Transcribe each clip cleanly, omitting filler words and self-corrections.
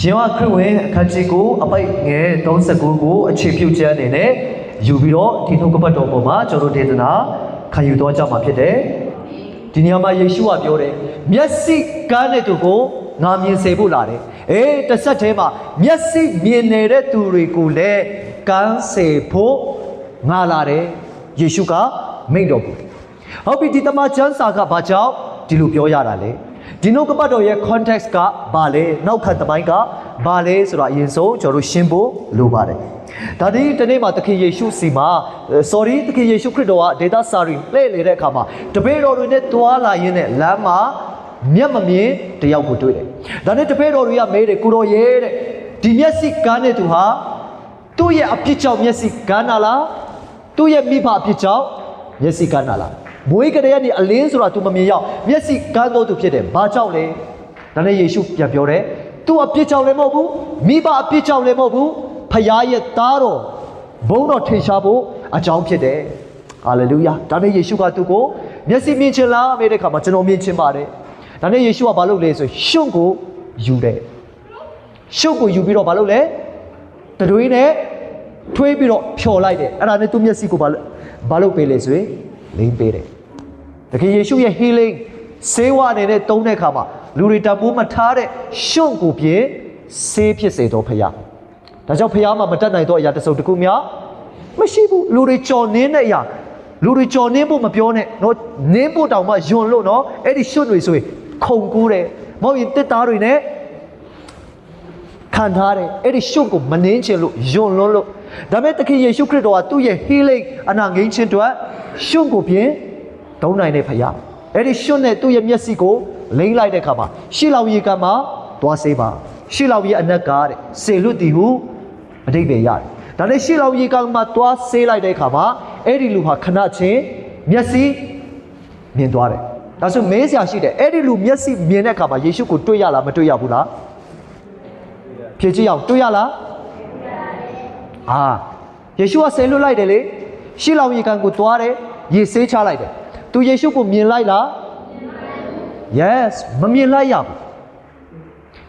ရှင်ဝခရစ်ဝင်အခန်းကြီးကိုအပိုက်ငယ်39ကိုအခြေပြုချက်အနေနဲ့ယူပြီးတော့ဒီနှုတ်ကပတ်တော်ပေါ်မှာကျွန်တော်ဒေသနာခံယူတော့ကြမှာဖြစ်တယ်။ဒီနေရာမှာယေရှုကပြောတယ်မျက်စိကန်းတဲ့သူကိုငါမြင်စေဖို့လာတယ်။တစ်ဆက်တည်းမှာမျက်စိမြင်နေတဲ့သူတွေကိုလည်းကန်းစေဖို့ငါလာတယ်ယေရှုကမိန့်တော်မူတယ်။ဟုတ်ပြီဒီတမန်ကျမ်းစာကဘာကြောင့်ဒီလိုပြောရတာလဲ။ဒီနှုတ်ကပတ်တော်ရဲ့ context ကဘာလဲနောက်ခံသမိုင်းကဘာလဲဆိုတော့အရင်ဆုံးကျွန်တော်တို့ရှင်းဖို့လိုပါတယ်။ဒါဒီတနေ့မှာသခင်ယေရှုစီမှာ သခင်ယေရှုခရစ်တော်ကဒေတာစာရီလှည့်နေတဲ့အခါမှာတပည့်တော်တွေနဲ့တွာလာရင်းနဲ့လမ်းမှာမျက်မမြင်တယောက်ကိုတွေ့တယ်။ဒါနဲ့တပည့်တော်တွေကမေးတယ်ကိုတော်ရဲ့တဲ့ဒီမျက်စိကန်းတဲ့သူဟာသူ့ရဲ့အပြစ်ကြောင့်မျက်စိကန်းတာလားသူ့ရဲ့မိဘအပြစ်ကြောင့်မျက်စိကန်းတာလားမွေးကလေးကနေအလင်းဆိုတာ तू မမြင်ရောက်မျက်စိကန်းတော့သူဖြစ်တယ်ဘာကြောင့်လဲဒါနဲ့ယေရှုပြန်ပြောတယ် तू အပြစ်ကြောင့်လည်းမဟုတ်ဘူးမိဘအပြစ်ကြောင့်လည်းမဟုတ်ဘူးဖခင်ရဲ့သားတော်ဘုန်းတော်ထင်ရှားဖို့အကြောင်းဖြစ်တယ်ဟာလေလုယာဒါနဲ့ယေရှုကသူ့ကိုမျက်စိမြင်ချင်လားမေးတဲ့အခါမှာကျွန်တော်မြင်ချင်ပါတယ်ဒါနဲ့ယေရှုကဘာလုပ်လဲဆိုရှုံကိုယူတယ်ရှုံကိုယူပြီးတော့ဘာလုပ်လဲတတွေးနဲ့ထွေးပြီးတော့ဖြော်လိုက်တယ်အဲ့ဒါနဲ့သူ့မျက်စိကိုဘာလုပ်ပေးလဲဆိုရင်လိမ့်ပေးတယ်တကယ်ယေရှုရဲ့ healing ဆေးဝါးအနေနဲ့တုံးတဲ့အခါမှာလူတွေတပိုးမထားတဲ့ရှုံကိုပြင်ဆေးဖြစ်စေတော့ဖခင်ဒါကြောင့်ဖခင်မှာမတတ်နိုင်တော့အရာတစ်စုံတစ်ခုများမရှိဘူးလူတွေကြော်နင်းတဲ့အရာလူတွေကြော်နင်းဖို့မပြောနဲ့နော်နင်းဖို့တောင်မှယွန်လို့နော်အဲ့ဒီရှုံတွေဆိုရင်ခုန်ကူးတယ်မဟုတ်ရင်တစ်သားတွေနဲ့ခံထားတယ်အဲ့ဒီရှုံကိုမနင်းချင်လို့ယွန်လွန်းလို့ဒါပေမဲ့သခင်ယေရှုခရစ်တော်ကသူ့ရဲ့ healing အနာငြိမ်းခြင်းအတွက်ရှုံကိုပြင်တုံးနိုင်တဲ့ဖခင်အဲ့ဒီရှုံနဲ့သူ့ရဲ့မျက်စိကိုလိမ့်လိုက်တဲ့အခါမှာရှေ့လောင်ရေကမှာသွားစေးပါရှေ့လောင်ရေအနက်ကတဲ့စေလွတ်တည်ဟုအဓိပ္ပာယ်ရတယ်ဒါနဲ့ရှေ့လောင်ရေကမှာသွားစေးလိုက်တဲ့အခါမှာအဲ့ဒီလူဟာခဏချင်းမျက်စိမြင်သွားတယ်ဒါဆိုမဲဆရာရှိတယ်အဲ့ဒီလူမျက်စိမြင်တဲ့အခါမှာယေရှုကိုတွေ့ရလားမတွေ့ရဘူးလားဖြေကြည့်အောင်တွေ့ရလားယေရှုကဆယ်လွတ်လိုက်တယ်လေရှေ့လောင်ရေကန်ကိုသွားတယ်ရေဆေးချလိုက်တယ်သူယေရှုကိုမြင်လိုက်လား yes မမြင်လိုက်ရဘူး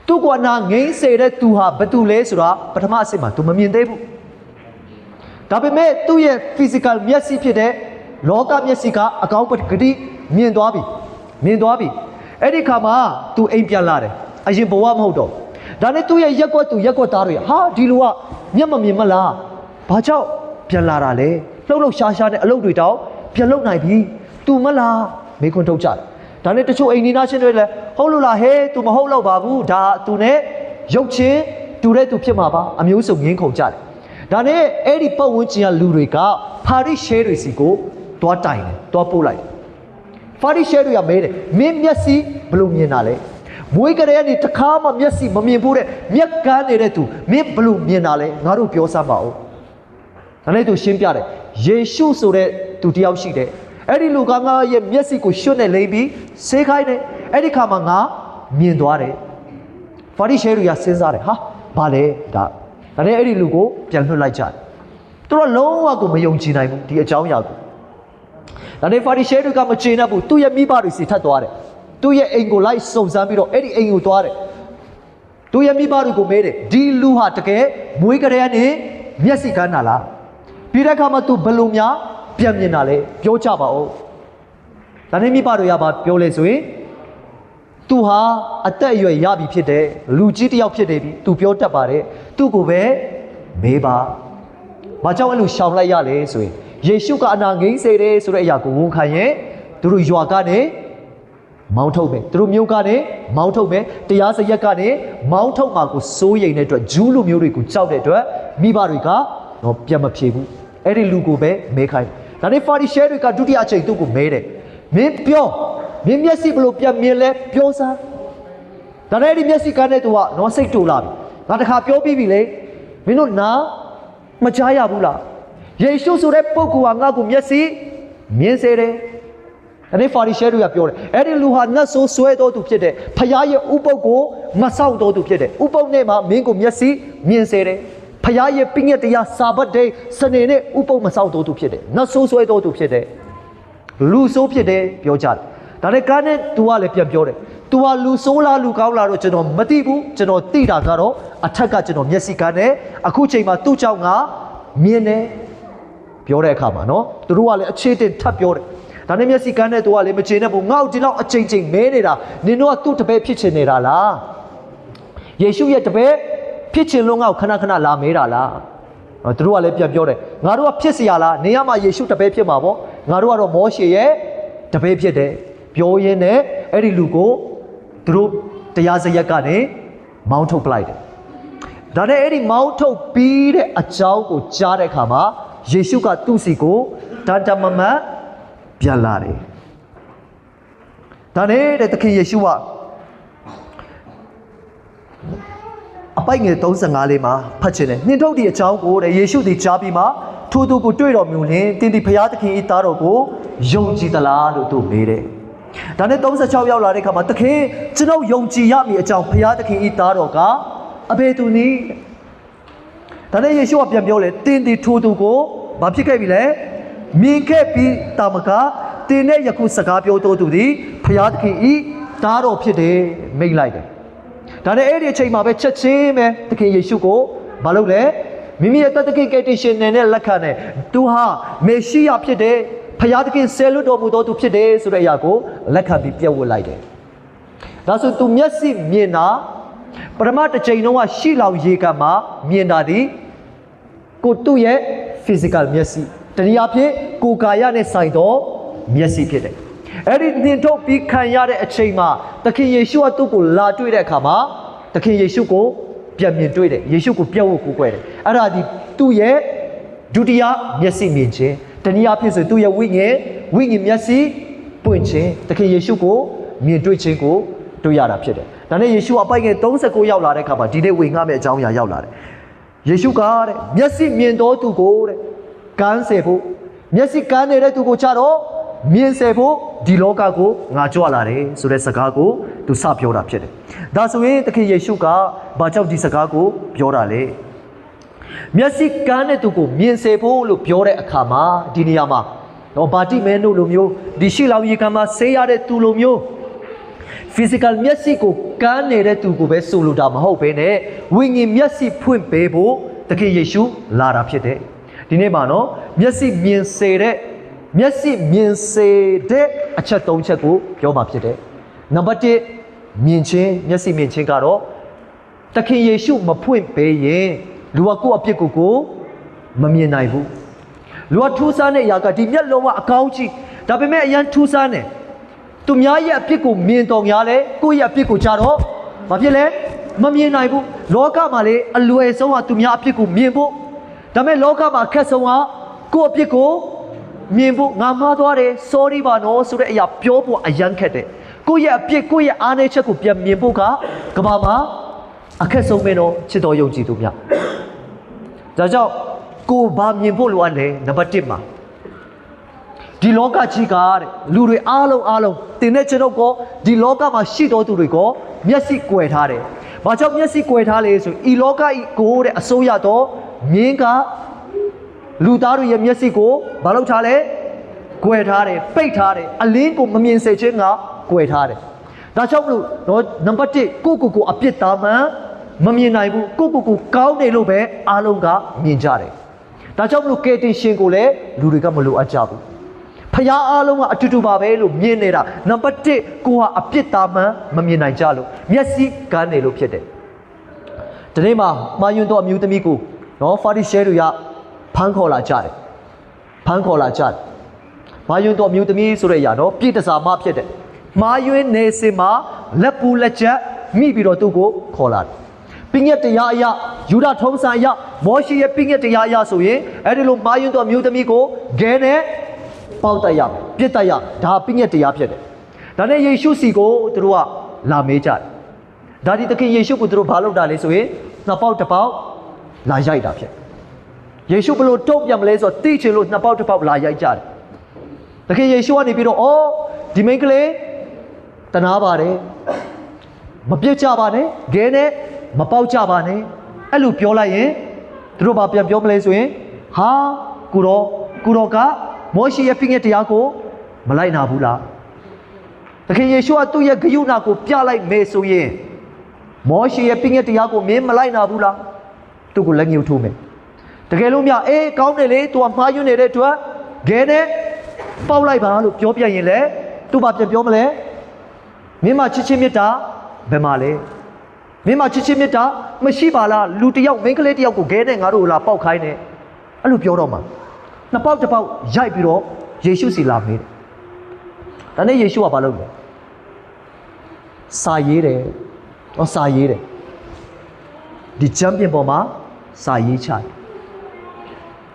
သူကနာငိမ့်စေတဲ့သူဟာဘယ်သူလဲဆိုတာပထမအဆင့်မှာသူမမြင်သေးဘူးဒါပေမဲ့သူ့ရဲ့ physical မျက်စိဖြစ်တဲ့လောကမျက်စိကအကောင်းပကတိမြင်သွားပြီအဲ့ဒီခါမှာသူအိမ်ပြန်လာတယ်အရင်ဘဝမဟုတ်တော့ဒါနဲ့သူ့ရဲ့ရက်ကွက်သားတွေဟာဒီလူကမျက်မမြင်မလားဘာကြောင့်ပြန်လာတာလဲလှုပ်ရှားနဲ့အလုပ်တွေတောင်ပြန်လုပ်နိုင်ပြီ तू မလားမေခွန်းထုတ်ကြတယ်ဒါနဲ့တချို့အိမ်နီးနားချင်းတွေလည်းဟုတ်လို့လားဟဲ तू မဟုတ်တော့ပါဘူးဒါ तू နဲ့ရုပ်ချင်းတူတဲ့ तू ဖြစ်မှာပါအမျိုးစုံငင်းခုန်ကြတယ်ဒါနဲ့အဲ့ဒီပတ်ဝန်းကျင်ကလူတွေကဖာရိရှဲတွေစီကိုတွားတိုင်တယ်တွားပို့လိုက်ဖာရိရှဲတွေကမဲတယ်မင်းမျက်စိဘလို့မြင်တာလဲမွေးကလေးကနေတခါမှမျက်စိမမြင်ဘူးတဲ့မျက်ကန်းနေတဲ့ तू မင်းဘလို့မြင်တာလဲငါတို့ပြောစမ်းပါဦးဒါနဲ့ तू ရှင်းပြတယ်ယေရှုဆိုတဲ့ तू တယောက်ရှိတယ်အဲ့ဒီလူကငါရဲ့မျက်စိကိုရွှတ်နဲ့လိမ့်ပြီးဆေးခိုင်းတယ်အဲ့ဒီခါမှာငါမြင်သွားတယ်ဖာရိရှဲတွေကစဉ်းစားတယ်ဟာဘာလဲဒါနဲ့အဲ့ဒီလူကိုပြန်လွှတ်လိုက်ကြတယ်သူတို့လုံးဝကိုမယုံကြည်နိုင်ဘူးဒီအကြောင်းအရာကိုဒါနဲ့ဖာရိရှဲတွေကမကျေနပ်ဘူးသူ့ရဲ့မိဘတွေစီထပ်သွားတယ်သူ့ရဲ့အိမ်ကိုလိုက်စုံစမ်းပြီးတော့အဲ့ဒီအိမ်ကိုသွားတယ်သူ့ရဲ့မိဘတွေကိုမေးတယ်ဒီလူဟာတကယ်မွေးကလေးကနေမျက်စိကန်းတာလားပြီးတဲ့အခါမှာ तू ဘယ်လိုများပြန်မြင်တာလဲပြောကြပါဦးဒါနဲ့မိဘတွေကဘာပြောလဲဆိုရင် तू ဟာအသက်အရွယ်ရပြီဖြစ်တယ်လူကြီးတစ်ယောက်ဖြစ်နေပြီ तू ပြောတတ်ပါတယ်သူ့ကိုပဲမေးပါဘာကြောင့်အဲ့လိုရှောင်လိုက်ရလဲဆိုရင်ယေရှုကအနာငိမ့်စေတယ်ဆိုတဲ့အရာကိုဝန်ခံရင်သူတို့ရွာကနေမောင်းထုတ်မယ်သူတို့မြို့ကနေမောင်းထုတ်မယ်တရားစရက်ကနေမောင်းထုတ်မှာကိုစိုးရိမ်တဲ့အတွက်ဂျူးလူမျိုးတွေကိုကြောက်တဲ့အတွက်မိဘတွေကတော့ပြန်မဖြေဘူးအဲ့ဒီလူကိုပဲမဲခိုင်းဒါနဲ့ဖာရိရှဲတွေကဒုတိယအချိန်သူ့ကိုမဲတယ်မင်းပြောမင်းမျက်စိဘလို့ပြန်မြင်လဲပြောစမ်းဒါနဲ့ဒီမျက်စိကန်းတဲ့သူကတော့စိတ်တူလာပြီငါတခါပြောပြီးပြီလေမင်းတို့နားမကြားရဘူးလားယေရှုဆိုတဲ့ပုဂ္ဂိုလ်ကငါ့ကိုမျက်စိမြင်စေတယ်ဒါနဲ့ဖာရိရှဲတွေကပြောတယ်အဲ့ဒီလူဟာနတ်ဆိုးဆွဲတော်သူဖြစ်တယ်ဖခင်ရဲ့ဥပုပ်ကိုမဆောက်တော်သူဖြစ်တယ်ဥပုပ်နဲ့မှမင်းကိုမျက်စိမြင်စေတယ်ဖခင်ရဲ့ပညတ်တရားစာဘတ်ဒိတ်စနေနဲ့ဥပုပ်မဆောက်တော်သူဖြစ်တယ်နတ်ဆိုးဆွဲတော်သူဖြစ်တယ်လူဆိုးဖြစ်တယ်ပြောကြတယ်ဒါနဲ့ကားနဲ့သူကလည်းပြန်ပြောတယ် तू ဟာလူဆိုးလားလူကောင်းလားတော့ကျွန်တော်မသိဘူးကျွန်တော်သိတာကတော့အထက်ကကျွန်တော်မျက်စိကန်းနဲ့အခုချိန်မှာသူ့ကြောင့်ငါမြင်တယ်ပြောတဲ့အခါမှာနော်သူတို့ကလည်းအခြေတင်ထပ်ပြောတယ်ဒါနဲ့မျက်စိကန်းနဲ့သူကလည်းမချင်တဲ့ဘူးငါ့ကိုဒီလောက်အချိန်ချင်းမဲနေတာနင်တို့ကသူ့တပည့်ဖြစ်ချင်နေတာလားယေရှုရဲ့တပည့်ဖြစ်ချင်လို့ငါ့ကိုခဏခဏလာမဲတာလားသူတို့ကလည်းပြန်ပြောတယ်ငါတို့ကဖြစ်เสียလားနေရမှာယေရှုတပည့်ဖြစ်မှာပေါ့ငါတို့ကတော့မောရှေရဲ့တပည့်ဖြစ်တယ်ပြောရင်းနဲ့အဲ့ဒီလူကိုသူတို့တရားစရက်ကနေမောင်းထုတ်ပလိုက်တယ်ဒါနဲ့အဲ့ဒီမောင်းထုတ်ပြီးတဲ့အကြောင်းကိုကြားတဲ့အခါမှာယေရှုကသူ့စီကိုတန်တမမတ်ပြန်လာတယ်ဒါနဲ့တဲ့သခင်ယေရှုကအပိုက်ငယ်35လေးမှာဖတ်ချင်တယ်နှင်ထုတ်ဒီအကြောင်းကိုတဲ့ယေရှုသည်ကြားပြီးမှထိုသူကိုတွေ့တော်မူလင်တင်းဒီဖျားသခင်ဤသားတော်ကိုယုံကြည်သလားလို့သူမေးတယ်ဒါနဲ့36ရောက်လာတဲ့အခါမှာသခင်ကျွန်တော်ယုံကြည်ရမည်အကြောင်းဖျားသခင်ဤသားတော်ကအဘယ်သူနည်းဒါနဲ့ယေရှုကပြန်ပြောလေတင်းဒီထိုသူကိုဘာဖြစ်ခဲ့ပြီလဲမြင်ခဲ့ပြီးတာမကတင်းနဲ့ယခုစကားပြောတော်သူသည်ဖျားသခင်ဤသားတော်ဖြစ်တယ်မိန့်လိုက်တယ်ဒါနဲ့အဲ့ဒီအချိန်မှာပဲချက်ချင်းပဲသခင်ယေရှုကိုမလုပ်လဲမိမိရဲ့တသခင်ကယ်တင်ရှင်နဲ့လက်ခံတယ်သူဟာမေရှိယဖြစ်တယ်ဖျားသခင်ဆယ်လွတ်တော်မူတော်သူဖြစ်တယ်ဆိုတဲ့အရာကိုလက်ခံပြီးပြည့်ဝတ်လိုက်တယ်ဒါဆိုသူမျက်စိမြင်တာပထမတစ်ချိန်လုံးကရှိလောင်ရေကမှာမြင်တာဒီကိုသူ့ရဲ့ physical မျက်စိတနည်းအားဖြင့်ကိုယ်ကာယနဲ့ဆိုင်သောမျက်စိဖြစ်တယ်အဲ့ဒီနှင်ထုတ်ပြီးခံရတဲ့အချိန်မှာသခင်ယေရှုကသူ့ကိုလာတွေ့တဲ့အခါမှာသခင်ယေရှုကိုပြန်မြင်တွေ့တယ်ယေရှုကိုပြတ်ဝတ်ကိုကိုယ်တယ်အဲ့ဒါဒီသူ့ရဲ့ဒုတိယမျက်စိမြင်ခြင်းတနည်းအားဖြင့်ဆိုသူ့ရဲ့ဝိညာဉ်မျက်စိပွင့်ခြင်းသခင်ယေရှုကိုမြင်တွေ့ခြင်းကိုတွေ့ရတာဖြစ်တယ်ဒါနဲ့ယေရှုအပိုက်ငယ်39ရောက်လာတဲ့အခါမှာဒီနေ့ဝေငှမဲ့အကြောင်းအရာရောက်လာတယ်ယေရှုကတဲ့မျက်စိမြင်တော်သူကိုတဲ့ကန်းဆယ်ဖို့မျက်စိကန်းနေတဲ့သူကိုကြတော့မြင်ဆယ်ဖို့ဒီလောကကိုငါကြွလာတယ်ဆိုတဲ့စကားကိုသူစပြောတာဖြစ်တယ်ဒါဆိုရင်သခင်ယေရှုကဘာကြောင့်ဒီစကားကိုပြောတာလဲမျက်စိကန်းတဲ့သူကိုမြင်စေဖို့လို့ပြောတဲ့အခါမှာဒီနေရာမှာတော့ဗာတိမဲတို့လိုမျိုးဒီရှိလောင်ရေကန်မှာဆေးရတဲ့သူလိုမျိုး physical မျက်စိကိုကန်းနေတဲ့သူကိုပဲဆိုလိုတာမဟုတ်ဘဲနဲ့ဝိညာဉ်မျက်စိဖွင့်ပေးဖို့သခင်ယေရှုလာတာဖြစ်တယ်ဒီနေ့မှာနော်မျက်စိမြင်စေတဲ့အချက်၃ချက်ကိုပြောမှာဖြစ်တယ်နံပါတ်1မြင်ခြင်းမျက်စိမြင်ခြင်းကတော့သခင်ယေရှုမဖွင့်ပေးရင်လူကကိုယ့်အပြစ်ကိုမမြင်နိုင်ဘူးလူကထူးဆန်းတဲ့အရာကဒီမျက်လုံးကအကောင်းကြီးဒါပေမဲ့အရန်ထူးဆန်းတယ်သူများရဲ့အပြစ်ကိုမြင်တော်များလဲကိုယ့်ရဲ့အပြစ်ကိုကြတော့မဖြစ်လဲမမြင်နိုင်ဘူးလောကမှာလေအလွယ်ဆုံးကသူများအပြစ်ကိုမြင်ဖို့ဒါပေမဲ့လောကမှာအခက်ဆုံးကကိုယ့်အပြစ်ကိုမြင်ဖို့ငါမှားသွားတယ် sorry ပါနော်ဆိုတဲ့အရာပြောဖို့အရန်ခက်တယ်ကိုယ့်ရဲ့အပြစ်ကိုယ့်ရဲ့အားနည်းချက်ကိုပြန်မြင်ဖို့ကကမ္ဘာမှာအခက်ဆုံးပဲတော့ချစ်တော်ယုံကြည်သူများဒါကြောင့်ကိုဘာမြင်ဖို့လိုအပ်လဲနံပါတ်1မှာဒီလောကကြီးကတဲ့လူတွေအားလုံးတင်တဲ့ကျွန်ုပ်ကဒီလောကမှာရှိတော်သူတွေကမျက်စိကွယ်ထားတယ်။ဘာကြောင့်မျက်စိကွယ်ထားလဲဆိုဤလောကဤကိုတဲ့အစိုးရတော်မြင်းကလူသားတို့ရဲ့မျက်စိကိုဘာလုပ်ထားလဲကွယ်ထားတယ်ပိတ်ထားတယ်အလင်းကိုမမြင်စေခြင်းကကွယ်ထားတယ်။ဒါကြောင့်မလို့တော့နံပါတ်1ကိုအပြစ်သားမှန်မမြင်နိုင်ဘူးကိုကောင်းတယ်လို့ပဲအားလုံးကမြင်ကြတယ်။ဒါကြောင့်မလို့ကယ်တင်ရှင်ကိုလည်းလူတွေကမလိုအပ်ကြဘူး။ဖျားအားလုံးကအတူတူပါပဲလို့မြင်နေတာနံပါတ်1ကိုကအပြစ်သားမှန်မမြင်နိုင်ကြလို့မျက်စိကန်းနေလို့ဖြစ်တယ်။ဒီနေ့မှာမှာယွန်းတော်အမျိုးသမီးကိုနော်ဖာရိရှဲတွေကဖမ်းခေါ်လာကြတယ်။မှာယွန်းတော်အမျိုးသမီးဆိုတဲ့အရာနော်ပြည့်တစားမဖြစ်တယ်။မှာယွန်းနေစင်မှာလက်ပူလက်ချက်မိပြီးတော့သူ့ကိုခေါ်လာတယ်။ပညတ်တရားအရယူဒထုံးစံအရမောရှေရဲ့ပညတ်တရားအရဆိုရင်အဲ့ဒီလိုမှာယွန်းတော်အမျိုးသမီးကိုဂဲနဲ့ပေါက်တတ်ရပြစ်တတ်ရဒါပညတ်တရားဖြစ်တယ်။ဒါနဲ့ယေရှုစီကိုသူတို့ကလာမေးကြတယ်။ဒါဒီသခင်ယေရှုကိုသူတို့ဘာလုပ်တာလဲဆိုရင်နှစ်ပေါက်တစ်ပေါက်လာရိုက်တာဖြစ်။ယေရှုဘလို့တုံ့ပြန်မလဲဆိုတော့သိချင်လို့နှစ်ပေါက်တစ်ပေါက်လာရိုက်ကြတယ်။သခင်ယေရှုကနေပြီးတော့အော်ဒီမိန်းကလေးတနာပါတယ်မပြစ်ကြပါနဲ့ဂဲနဲ့မပေါက်ကြပါနဲ့အဲ့လိုပြောလိုက်ရင်သူတို့ဘာပြန်ပြောမလဲဆိုရင်ဟာကိုတော်ကမောရှေရဲ့ပညတ်တရားကိုမလိုက်နာဘူးလား သခင်ယေရှုကသူ့ရဲ့ဂရုဏာကိုပြလိုက်မယ်ဆိုရင်မောရှေရဲ့ပြည့်ညက်တရားကိုမင်းမလိုက်နာဘူးလားသူ့ကိုလက်ညှိုးထိုးမယ်တကယ်လို့များအေးကောင်းတယ်လေသူကမှားယွင်းနေတဲ့အတွက်ဂဲနဲ့ပေါက်လိုက်ပါလို့ပြောပြရင်လေသူ့ဘာပြန်ပြောမလဲမင်းမချစ်ချင်းမြတ်တာဘယ်မှာလဲမင်းမချစ်ချင်းမြတ်တာမရှိပါလားလူတယောက်မိန်းကလေးတယောက်ကိုဂဲနဲ့ငါတို့လာပေါက်ခိုင်းတယ်အဲ့လိုပြောတော့မှာနှစ်ပေါက်တစ်ပေါက်ရိုက်ပြီးတော့ယေရှုစီလာမေးတယ်ဒါနဲ့ယေရှုကဘာလုပ်လဲစာရေးတယ်စာရေးတယ်ဒီချမ်းပြင်ပေါ်မှာစာရေးချတယ်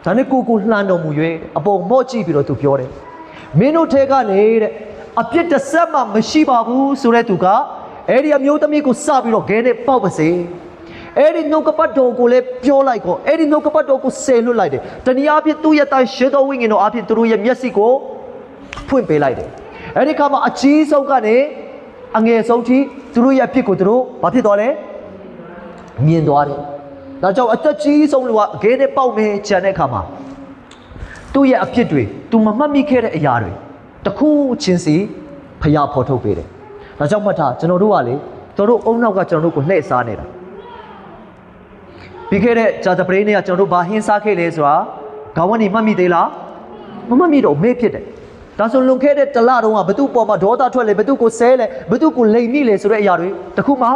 ဒါနဲ့ကိုလှန်တော်မူ၍အပေါ်မော့ကြည့်ပြီးတော့သူပြောတယ်မင်းတို့ထဲကနေတဲ့အပြစ်တစ်ဆက်မှမရှိပါဘူးဆိုတဲ့သူကအဲ့ဒီအမျိုးသမီးကိုစပြီးတော့ဂဲနဲ့ပေါက်ပါစေအဲ့ဒီနှုတ်ကပတ်တော်ကိုလည်းပြောလိုက်ကောအဲ့ဒီနှုတ်ကပတ်တော်ကိုဆယ်လွတ်လိုက်တယ်တနည်းအားဖြင့်သူ့ရဲ့တိုင်ရှေတော်ဝိညာဉ်တော်အားဖြင့်သူတို့ရဲ့မျက်စိကိုဖွင့်ပေးလိုက်တယ်အဲ့ဒီခါမှာအကြီးဆုံးကနေအငယ်ဆုံးထိသူတို့ရဲ့အဖြစ်ကိုသူတို့ဘာဖြစ်သွားလဲမြင်သွားတယ်ဒါကြောင့်အသက်ကြီးဆုံးလူကဂဲနဲ့ပေါက်မယ်ခြံတဲ့ခါမှာသူ့ရဲ့အဖြစ်တွေသူမမှတ်မိခဲ့တဲ့အရာတွေတခုချင်းစီဖျားဖော်ထုတ်ပေးတယ်ဒါကြောင့်မှတ်ထားကျွန်တော်တို့ကလေကျွန်တော်တို့အုံနောက်ကကျွန်တော်တို့ကိုလှည့်စားနေတာပြီးခဲ့တဲ့ဂျာတပရိနေ့ကကျွန်တော်တို့ဘာဟင်းစားခဲ့လဲဆိုတာခေါင်းကနေမှတ်မိသေးလားမမှတ်မိတော့မေ့ဖြစ်တယ်ဒါဆိုလွန်ခဲ့တဲ့တလတုန်းကဘသူ့ပေါ်မှာဒေါသထွက်လေဘသူ့ကိုဆဲလေဘသူ့ကိုလိမ်မိလေဆိုတဲ့အရာတွေတခုမှ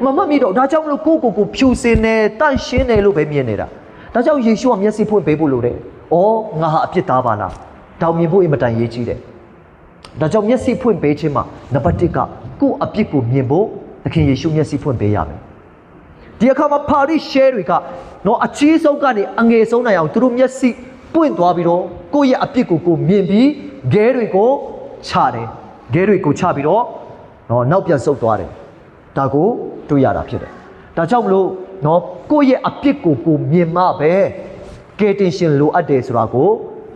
မမှတ်မိတော့ဒါကြောင့်မလို့ကိုဖြူစင်နေတန့်ရှင်းတယ်လို့ပဲမြင်နေတာဒါကြောင့်ယေရှုကမျက်စိဖွင့်ပေးဖို့လိုတယ်။အော်ငါဟာအပြစ်သားပါလား။တောင်မြင်ဖို့အင်မတန်ရေးကြီးတယ်။ဒါကြောင့်မျက်စိဖွင့်ပေးခြင်းမှာနံပါတ်1ကကိုယ့်အပြစ်ကိုမြင်ဖို့သခင်ယေရှုမျက်စိဖွင့်ပေးရမယ်။ဒီအခါမှာပါရီရှဲတွေကတော့အကြီးဆုံးကနေအငယ်ဆုံးနိုင်အောင်သူတို့မျက်စိပွင့်သွားပြီးတော့ကိုယ့်ရဲ့အပြစ်ကိုမြင်ပြီးဂဲတွေကိုချတယ်။ဂဲတွေကိုချပြီးတော့နောက်ပြန်ဆုတ်သွားတယ်။ဒါကိုတွေ့ရတာဖြစ်တယ်။ဒါကြောင့်မလို့ကိုယ့်ရဲ့အပြစ်ကိုမြင်မှပဲကယ်တင်ရှင်လိုအပ်တယ်ဆိုတာကို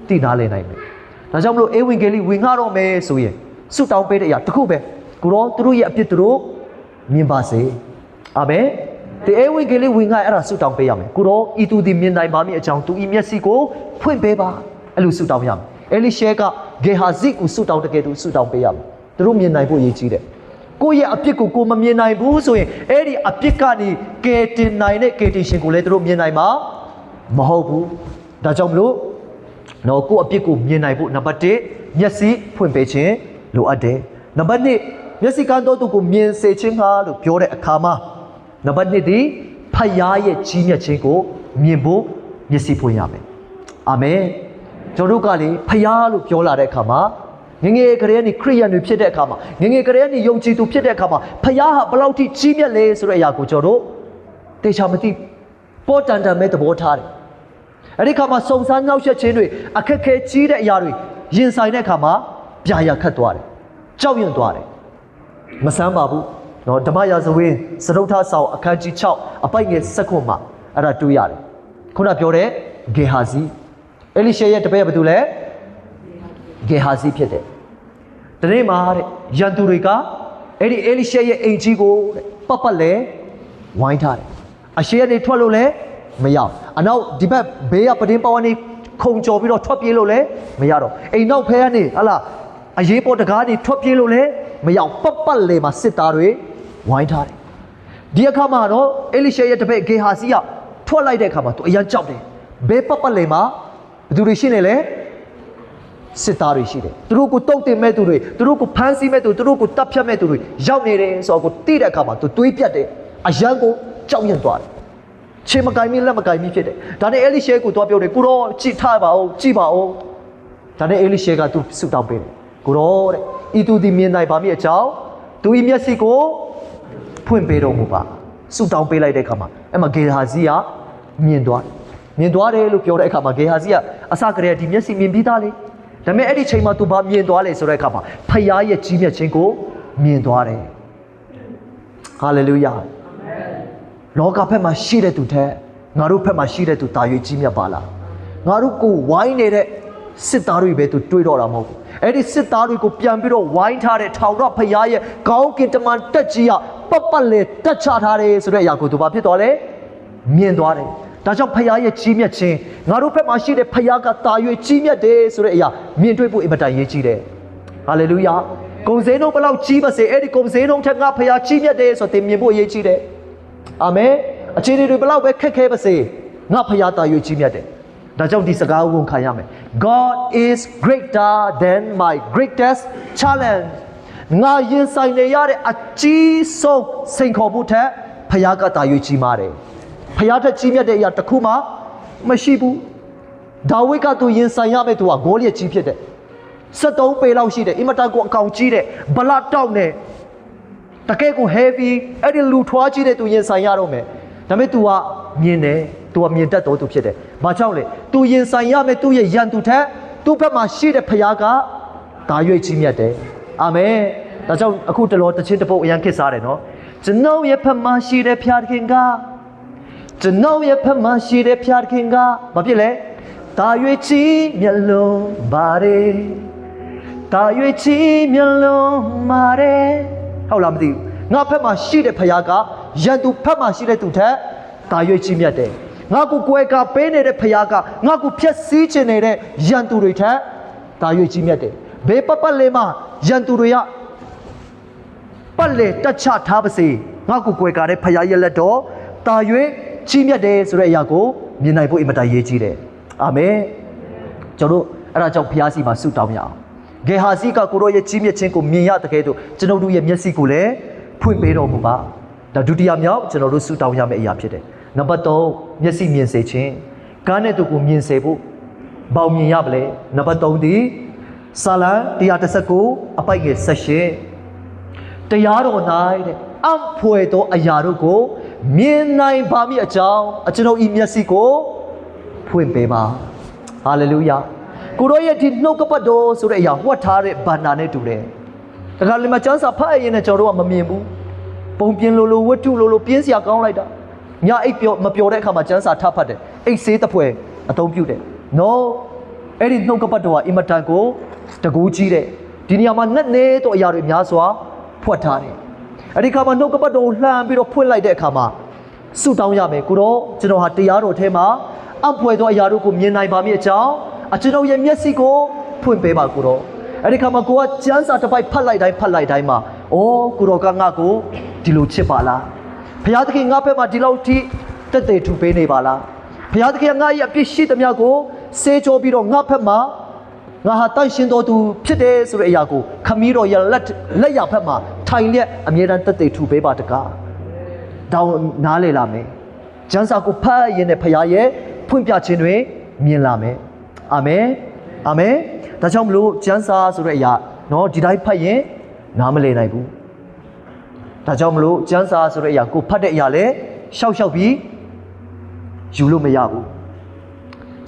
သိနာလည်နိုင်မယ်။ဒါကြောင့်မလို့ဧဝံဂေလိဝင်ငှတော့မယ်ဆိုရင်ဆုတောင်းပေးတဲ့အရာတစ်ခုပဲကိုရောသူတို့ရဲ့အပြစ်သူတို့မြင်ပါစေ။အာမင်။ဒီဧဝံဂေလိဝင်ငှအဲ့ဒါဆုတောင်းပေးရမယ်။ကိုရောဤသူသည်မြင်နိုင်ပါမည်အကြောင်းသူဤမျက်စိကိုဖွင့်ပေးပါအဲ့လိုဆုတောင်းရမယ်။အေလိရှဲကဂေဟာဇိကိုဆုတောင်းတကယ်သူဆုတောင်းပေးရမယ်။သူတို့မြင်နိုင်ဖို့ရည်ကြီးတယ်။ကိုယ့်ရဲ့အပြစ်ကိုမမြင်နိုင်ဘူးဆိုရင်အဲ့ဒီအပြစ်ကနေကယ်တင်နိုင်တဲ့ကယ်တင်ရှင်ကိုလည်းသူတို့မြင်နိုင်မှာမဟုတ်ဘူးဒါကြောင့်မလို့ကိုယ့်အပြစ်ကိုမြင်နိုင်ဖို့နံပါတ်1မျက်စိဖွင့်ပေးခြင်းလိုအပ်တယ်နံပါတ်2မျက်စိကန်းတော်သူကိုမြင်စေခြင်းဟာလို့ပြောတဲ့အခါမှာနံပါတ်2ဒီဖခင်ရဲ့ကြီးမြတ်ခြင်းကိုမြင်ဖို့မျက်စိဖွင့်ရမယ်အာမင်ကျွန်တော်တို့ကလေဖခင်လို့ပြောလာတဲ့အခါမှာငငယ်ကလေးကနေခရိယန်တွေဖြစ်တဲ့အခါမှာငငယ်ကလေးကနေယုံကြည်သူဖြစ်တဲ့အခါမှာဖခင်ဟာဘယ်လောက်ထိကြီးမြတ်လဲဆိုတဲ့အရာကိုကျွန်တော်တို့တေချာမသိပေါ်တန်တန်မဲ့သဘောထားတယ်အဲ့ဒီခါမှာစုံစမ်းနှောက်ယှက်ခြင်းတွေအခက်ခဲကြီးတဲ့အရာတွေရင်ဆိုင်တဲ့အခါမှာပြာရခတ်သွားတယ်ကြောက်ရွံ့သွားတယ်မဆန်းပါဘူးဓမ္မရာဇဝင်စတုထဆောင်အခန်းကြီး6အပိုက်ငယ်7မှာအဲ့ဒါတွေ့ရတယ်ခုနပြောတဲ့ဂေဟာဇီအေလိရှေရဲ့တပည့်ကဘာတူလဲဂေဟာဇီဖြစ်တယ်။ဒီနေ့မှာတဲ့ရန်သူတွေကအဲ့ဒီအေလိရှေရဲ့အိမ်ကြီးကိုပတ်လဲဝိုင်းထားတယ်။အရှေ့ကနေထွက်လို့လည်းမရ။အနောက်ဒီဘက်ဘေးကပတင်းပေါကနေခုံကျော်ပြီးတော့ထွက်ပြေးလို့လည်းမရတော့။အိမ်နောက်ဖဲကနေဟလာအရေးပေါ်တကားနေထွက်ပြေးလို့လည်းမရ။ပတ်လေမှာစစ်သားတွေဝိုင်းထားတယ်။ဒီအခါမှာတော့အေလိရှေရဲ့တပည့်ဂေဟာဇီကထွက်လိုက်တဲ့အခါမှာသူအရန်ကြောက်တယ်။ဘေးပတ်လေမှာဘယ်သူတွေရှိနေလဲစစ်သားတွေရှိတယ်သူတို့ကိုတုတ်တင်မဲ့သူတွေသူတို့ကိုဖမ်းဆီးမဲ့သူတို့ကိုတပ်ဖြတ်မဲ့သူတွေရောက်နေတယ်ဆိုတော့ကိုတိတဲ့အခါမှာသူတွေးပြတ်တယ်အရန်ကိုကြောက်ရွံ့သွားတယ်ခြေမကင်မိလက်မကင်မိဖြစ်တယ်ဒါနဲ့အေလိရှဲကိုသွားပြောတယ်ကိုတော့ကြည့်ထားပါဦးကြည့်ပါဦးဒါနဲ့အေလိရှဲကသူဆုတောင်းပေးတယ်ကိုတော့တဲ့ဤသူဒီမြင်နိုင်ပါမည်အကြောင်းသူဤမျက်စိကိုဖွင့်ပေးတော်မူပါဆုတောင်းပေးလိုက်တဲ့အခါမှာအဲ့မှာဂေဟာဇီကမြင်သွားတယ်လို့ပြောတဲ့အခါမှာဂေဟာဇီကအစကတည်းကဒီမျက်စိမြင်ပြီးသားလေဒါပေမဲ့အဲ့ဒီချိန်မှာသူဘာမြင်သွားလဲဆိုတဲ့အခါမှာဖခင်ရဲ့ကြီးမြတ်ခြင်းကိုမြင်သွားတယ်ဟာလေလုယာအာမင်လောကဘက်မှာရှိတဲ့သူထက်ငါတို့ဘက်မှာရှိတဲ့သူတာ၍ကြီးမြတ်ပါလားငါတို့ကိုဝိုင်းနေတဲ့စစ်သားတွေပဲသူတွေးတော့တာမဟုတ်ဘူးအဲ့ဒီစစ်သားတွေကိုပြန်ပြီးတော့ဝိုင်းထားတဲ့ထောင်တော့ဖခင်ရဲ့ကောင်းကင်တမန်တက်ကြီးကပတ်လေတက်ချထားတယ်ဆိုတဲ့အရာကိုသူဘာဖြစ်သွားလဲမြင်သွားတယ်ဒါကြောင့်ဖခင်ရဲ့ကြီးမြတ်ခြင်းငါတို့ဘက်မှာရှိတဲ့ဖခင်ကတာ၍ကြီးမြတ်တယ်ဆိုတဲ့အရာမြင်တွေ့ဖို့အင်မတန်ရေးကြီးတယ်ဟာလေလုယာ ကုန်စည်နှုန်းဘလောက်ကြီးပါစေအဲ့ဒီကုန်စည်နှုန်းထက်ငါဖခင်ကြီးမြတ်တယ်ဆိုတင်မြင်ဖို့အရေးကြီးတယ်အာမင်အခြေအနေတွေဘလောက်ပဲခက်ခဲပါစေငါဖခင်တာရွေးကြီးမြတ်တယ်ဒါကြောင့်ဒီစကားဝန်ခံရမယ် God is greater than my greatest challenge ငါရင်ဆိုင်နေရတဲ့အကြီးဆုံးစိန်ခေါ်မှုထက်ဖခင်ကတာရွေးကြီးမားတယ်ဖခင်ထက်ကြီးမြတ်တဲ့အရာတစ်ခုမှမရှိဘူးဒါဝိဒ်ကသူရင်ဆိုင်ရမယ့်သူကဂိုးလျက်ကြီးဖြစ်တယ်73ပေလောက်ရှိတယ်အင်မတန်ကိုအကောင်ကြီးတယ်ဗလတောက်နဲ့တကယ်ကို heavy အဲ့ဒီလူထွားကြီးတဲ့သူရင်ဆိုင်ရတော့မယ်ဒါပေမဲ့ तू ကမြင်တယ် तू ကမြင်တတ်တော်သူဖြစ်တယ်ဘာကြောင့်လဲ तू ရင်ဆိုင်ရမယ့်သူ့ရဲ့ယံသူထက်သူ့ဘက်မှာရှိတဲ့ဖခင်ကဒါရွေးကြီးမြတ်တယ်အာမင်ဒါကြောင့်အခုတလောတချင်းတစ်ပုတ်အရန်ခစ်စားတယ်နော်ကျွန်တော်ရဲ့ဖက်မှာရှိတဲ့ဖခင်ကကျွန်တော်ရဲ့ဖက်မှာရှိတဲ့ဖခင်ကဘာဖြစ်လဲဒါရွေးကြီးမြတ်လုံးပါတယ်ဒါရွေးကြီးမြတ်လုံးပါတယ်ဟုတ်လားမသိဘူးငါဖက်မှာရှိတဲ့ဖခင်ကယံသူဖက်မှာရှိတဲ့သူထက်ဒါရွေးကြီးမြတ်တယ်ငါကိုကိုယ်ကပေးနေတဲ့ဖခင်ကငါကိုဖျက်ဆီးခြင်းနေတဲ့ယံသူတွေထက်ဒါရွေးကြီးမြတ်တယ်ဘေးပပလေးမှာယံသူတွေကပတ်လေတက်ချထားပါစေငါကိုကိုယ်ကတဲ့ဖခင်ရဲ့လက်တော်ဒါရွေးကြီးမြတ်တယ်ဆိုတဲ့အရာကိုမြင်နိုင်ဖို့အင်မတန်ရေးကြီးတယ်အာမင်ကျွန်တော်တို့အဲ့ဒါကြောင့်ဖခင်စီမှာဆုတောင်းရအောင်ဂေဟာစီကကိုရောရဲ့ကြီးမြတ်ခြင်းကိုမြင်ရတဲ့ကဲ့သို့ကျွန်တော်တို့ရဲ့မျက်စိကိုလည်းဖွင့်ပေးတော်မူပါဒါဒုတိယမြောက်ကျွန်တော်တို့ဆုတောင်းရမယ့်အရာဖြစ်တယ်နံပါတ်3မျက်စိမြင်စေခြင်းကားနဲ့သူကိုမြင်စေဖို့ဘောင်မြင်ရပါလေနံပါတ်3ဒီစာလံ119အပိုက်ငယ်18တရားတော်၌တဲ့အံ့ဖွယ်သောအရာတို့ကိုမြင်နိုင်ပါမည်အကြောင်းကျွန်တော်ဤမျက်စိကိုဖွင့်ပေးပါဟာလေလုယာကိုရောရဲ့ဒီနှုတ်ကပတ်တော်ဆိုတဲ့အရာဝတ်ထားတဲ့ဘန္နာနဲ့တူတယ်တခါလေမှကျမ်းစာဖတ်ရင်လည်းကျွန်တော်တို့ကမမြင်ဘူးပုံပြင်းလိုဝတ္ထုလိုပြင်းစရာကောင်းလိုက်တာညအိပ်မပျော်တဲ့အခါမှာကျမ်းစာထပ်ဖတ်တယ်အိပ်ဆေးတစ်ဖွဲအသုံးပြုတယ် no အဲ့ဒီနှုတ်ကပတ်တော်ကအင်မတန်ကိုတကူကြီးတယ်ဒီနေရာမှာနဲ့နေတော့အရာတွေများစွာဖွက်ထားတယ်အဲ့ဒီခါမှာနှုတ်ကပတ်တော်ကိုလှမ်းပြီးတော့ဖွင့်လိုက်တဲ့အခါမှာဆုတောင်းရမယ်ကိုတော့ကျွန်တော်ဟာတရားတော်ထဲမှာအံ့ဖွယ်သောအရာတို့ကိုမြင်နိုင်ပါမည်အကြောင်းကျွန်တော်ရဲ့မျက်စိကိုဖွင့်ပေးပါကိုတော့အဲ့ဒီခါမှာကိုကကျမ်းစာတစ်ပိုက်ဖတ်လိုက်တိုင်းမှာအော်ကိုတော်ကငါ့ကိုဒီလိုချစ်ပါလားဘုရားသခင်ငါ့ဘက်မှာဒီလောက်ထိတက်သေးထူပေးနေပါလားဘုရားသခင်ငါ့ရဲ့အပြစ်ရှိသမျှကိုစေကြောပြီးတော့ငါ့ဘက်မှာငါဟာတန်ရှင်တော်သူဖြစ်တယ်ဆိုတဲ့အရာကိုခမည်းတော်ရဲ့လက်ရဘက်မှာထိုင်လျက်အမြဲတမ်းတက်သေးထူပေးပါတကားတောင်းနားလေလာမယ်ကျမ်းစာကိုဖတ်ရင်လည်းဘုရားရဲ့ဖွင့်ပြခြင်းတွေမြင်လာမယ်အာမင်အာမင်ဒါကြောင့်မလို့ကျမ်းစာဆိုတဲ့အရာနော်ဒီတိုင်းဖတ်ရင်နားမလည်နိုင်ဘူးဒါကြောင့်မလို့ကျမ်းစာဆိုတဲ့အရာကိုဖတ်တဲ့အရာလဲရှောက်ပြီးယူလို့မရဘူး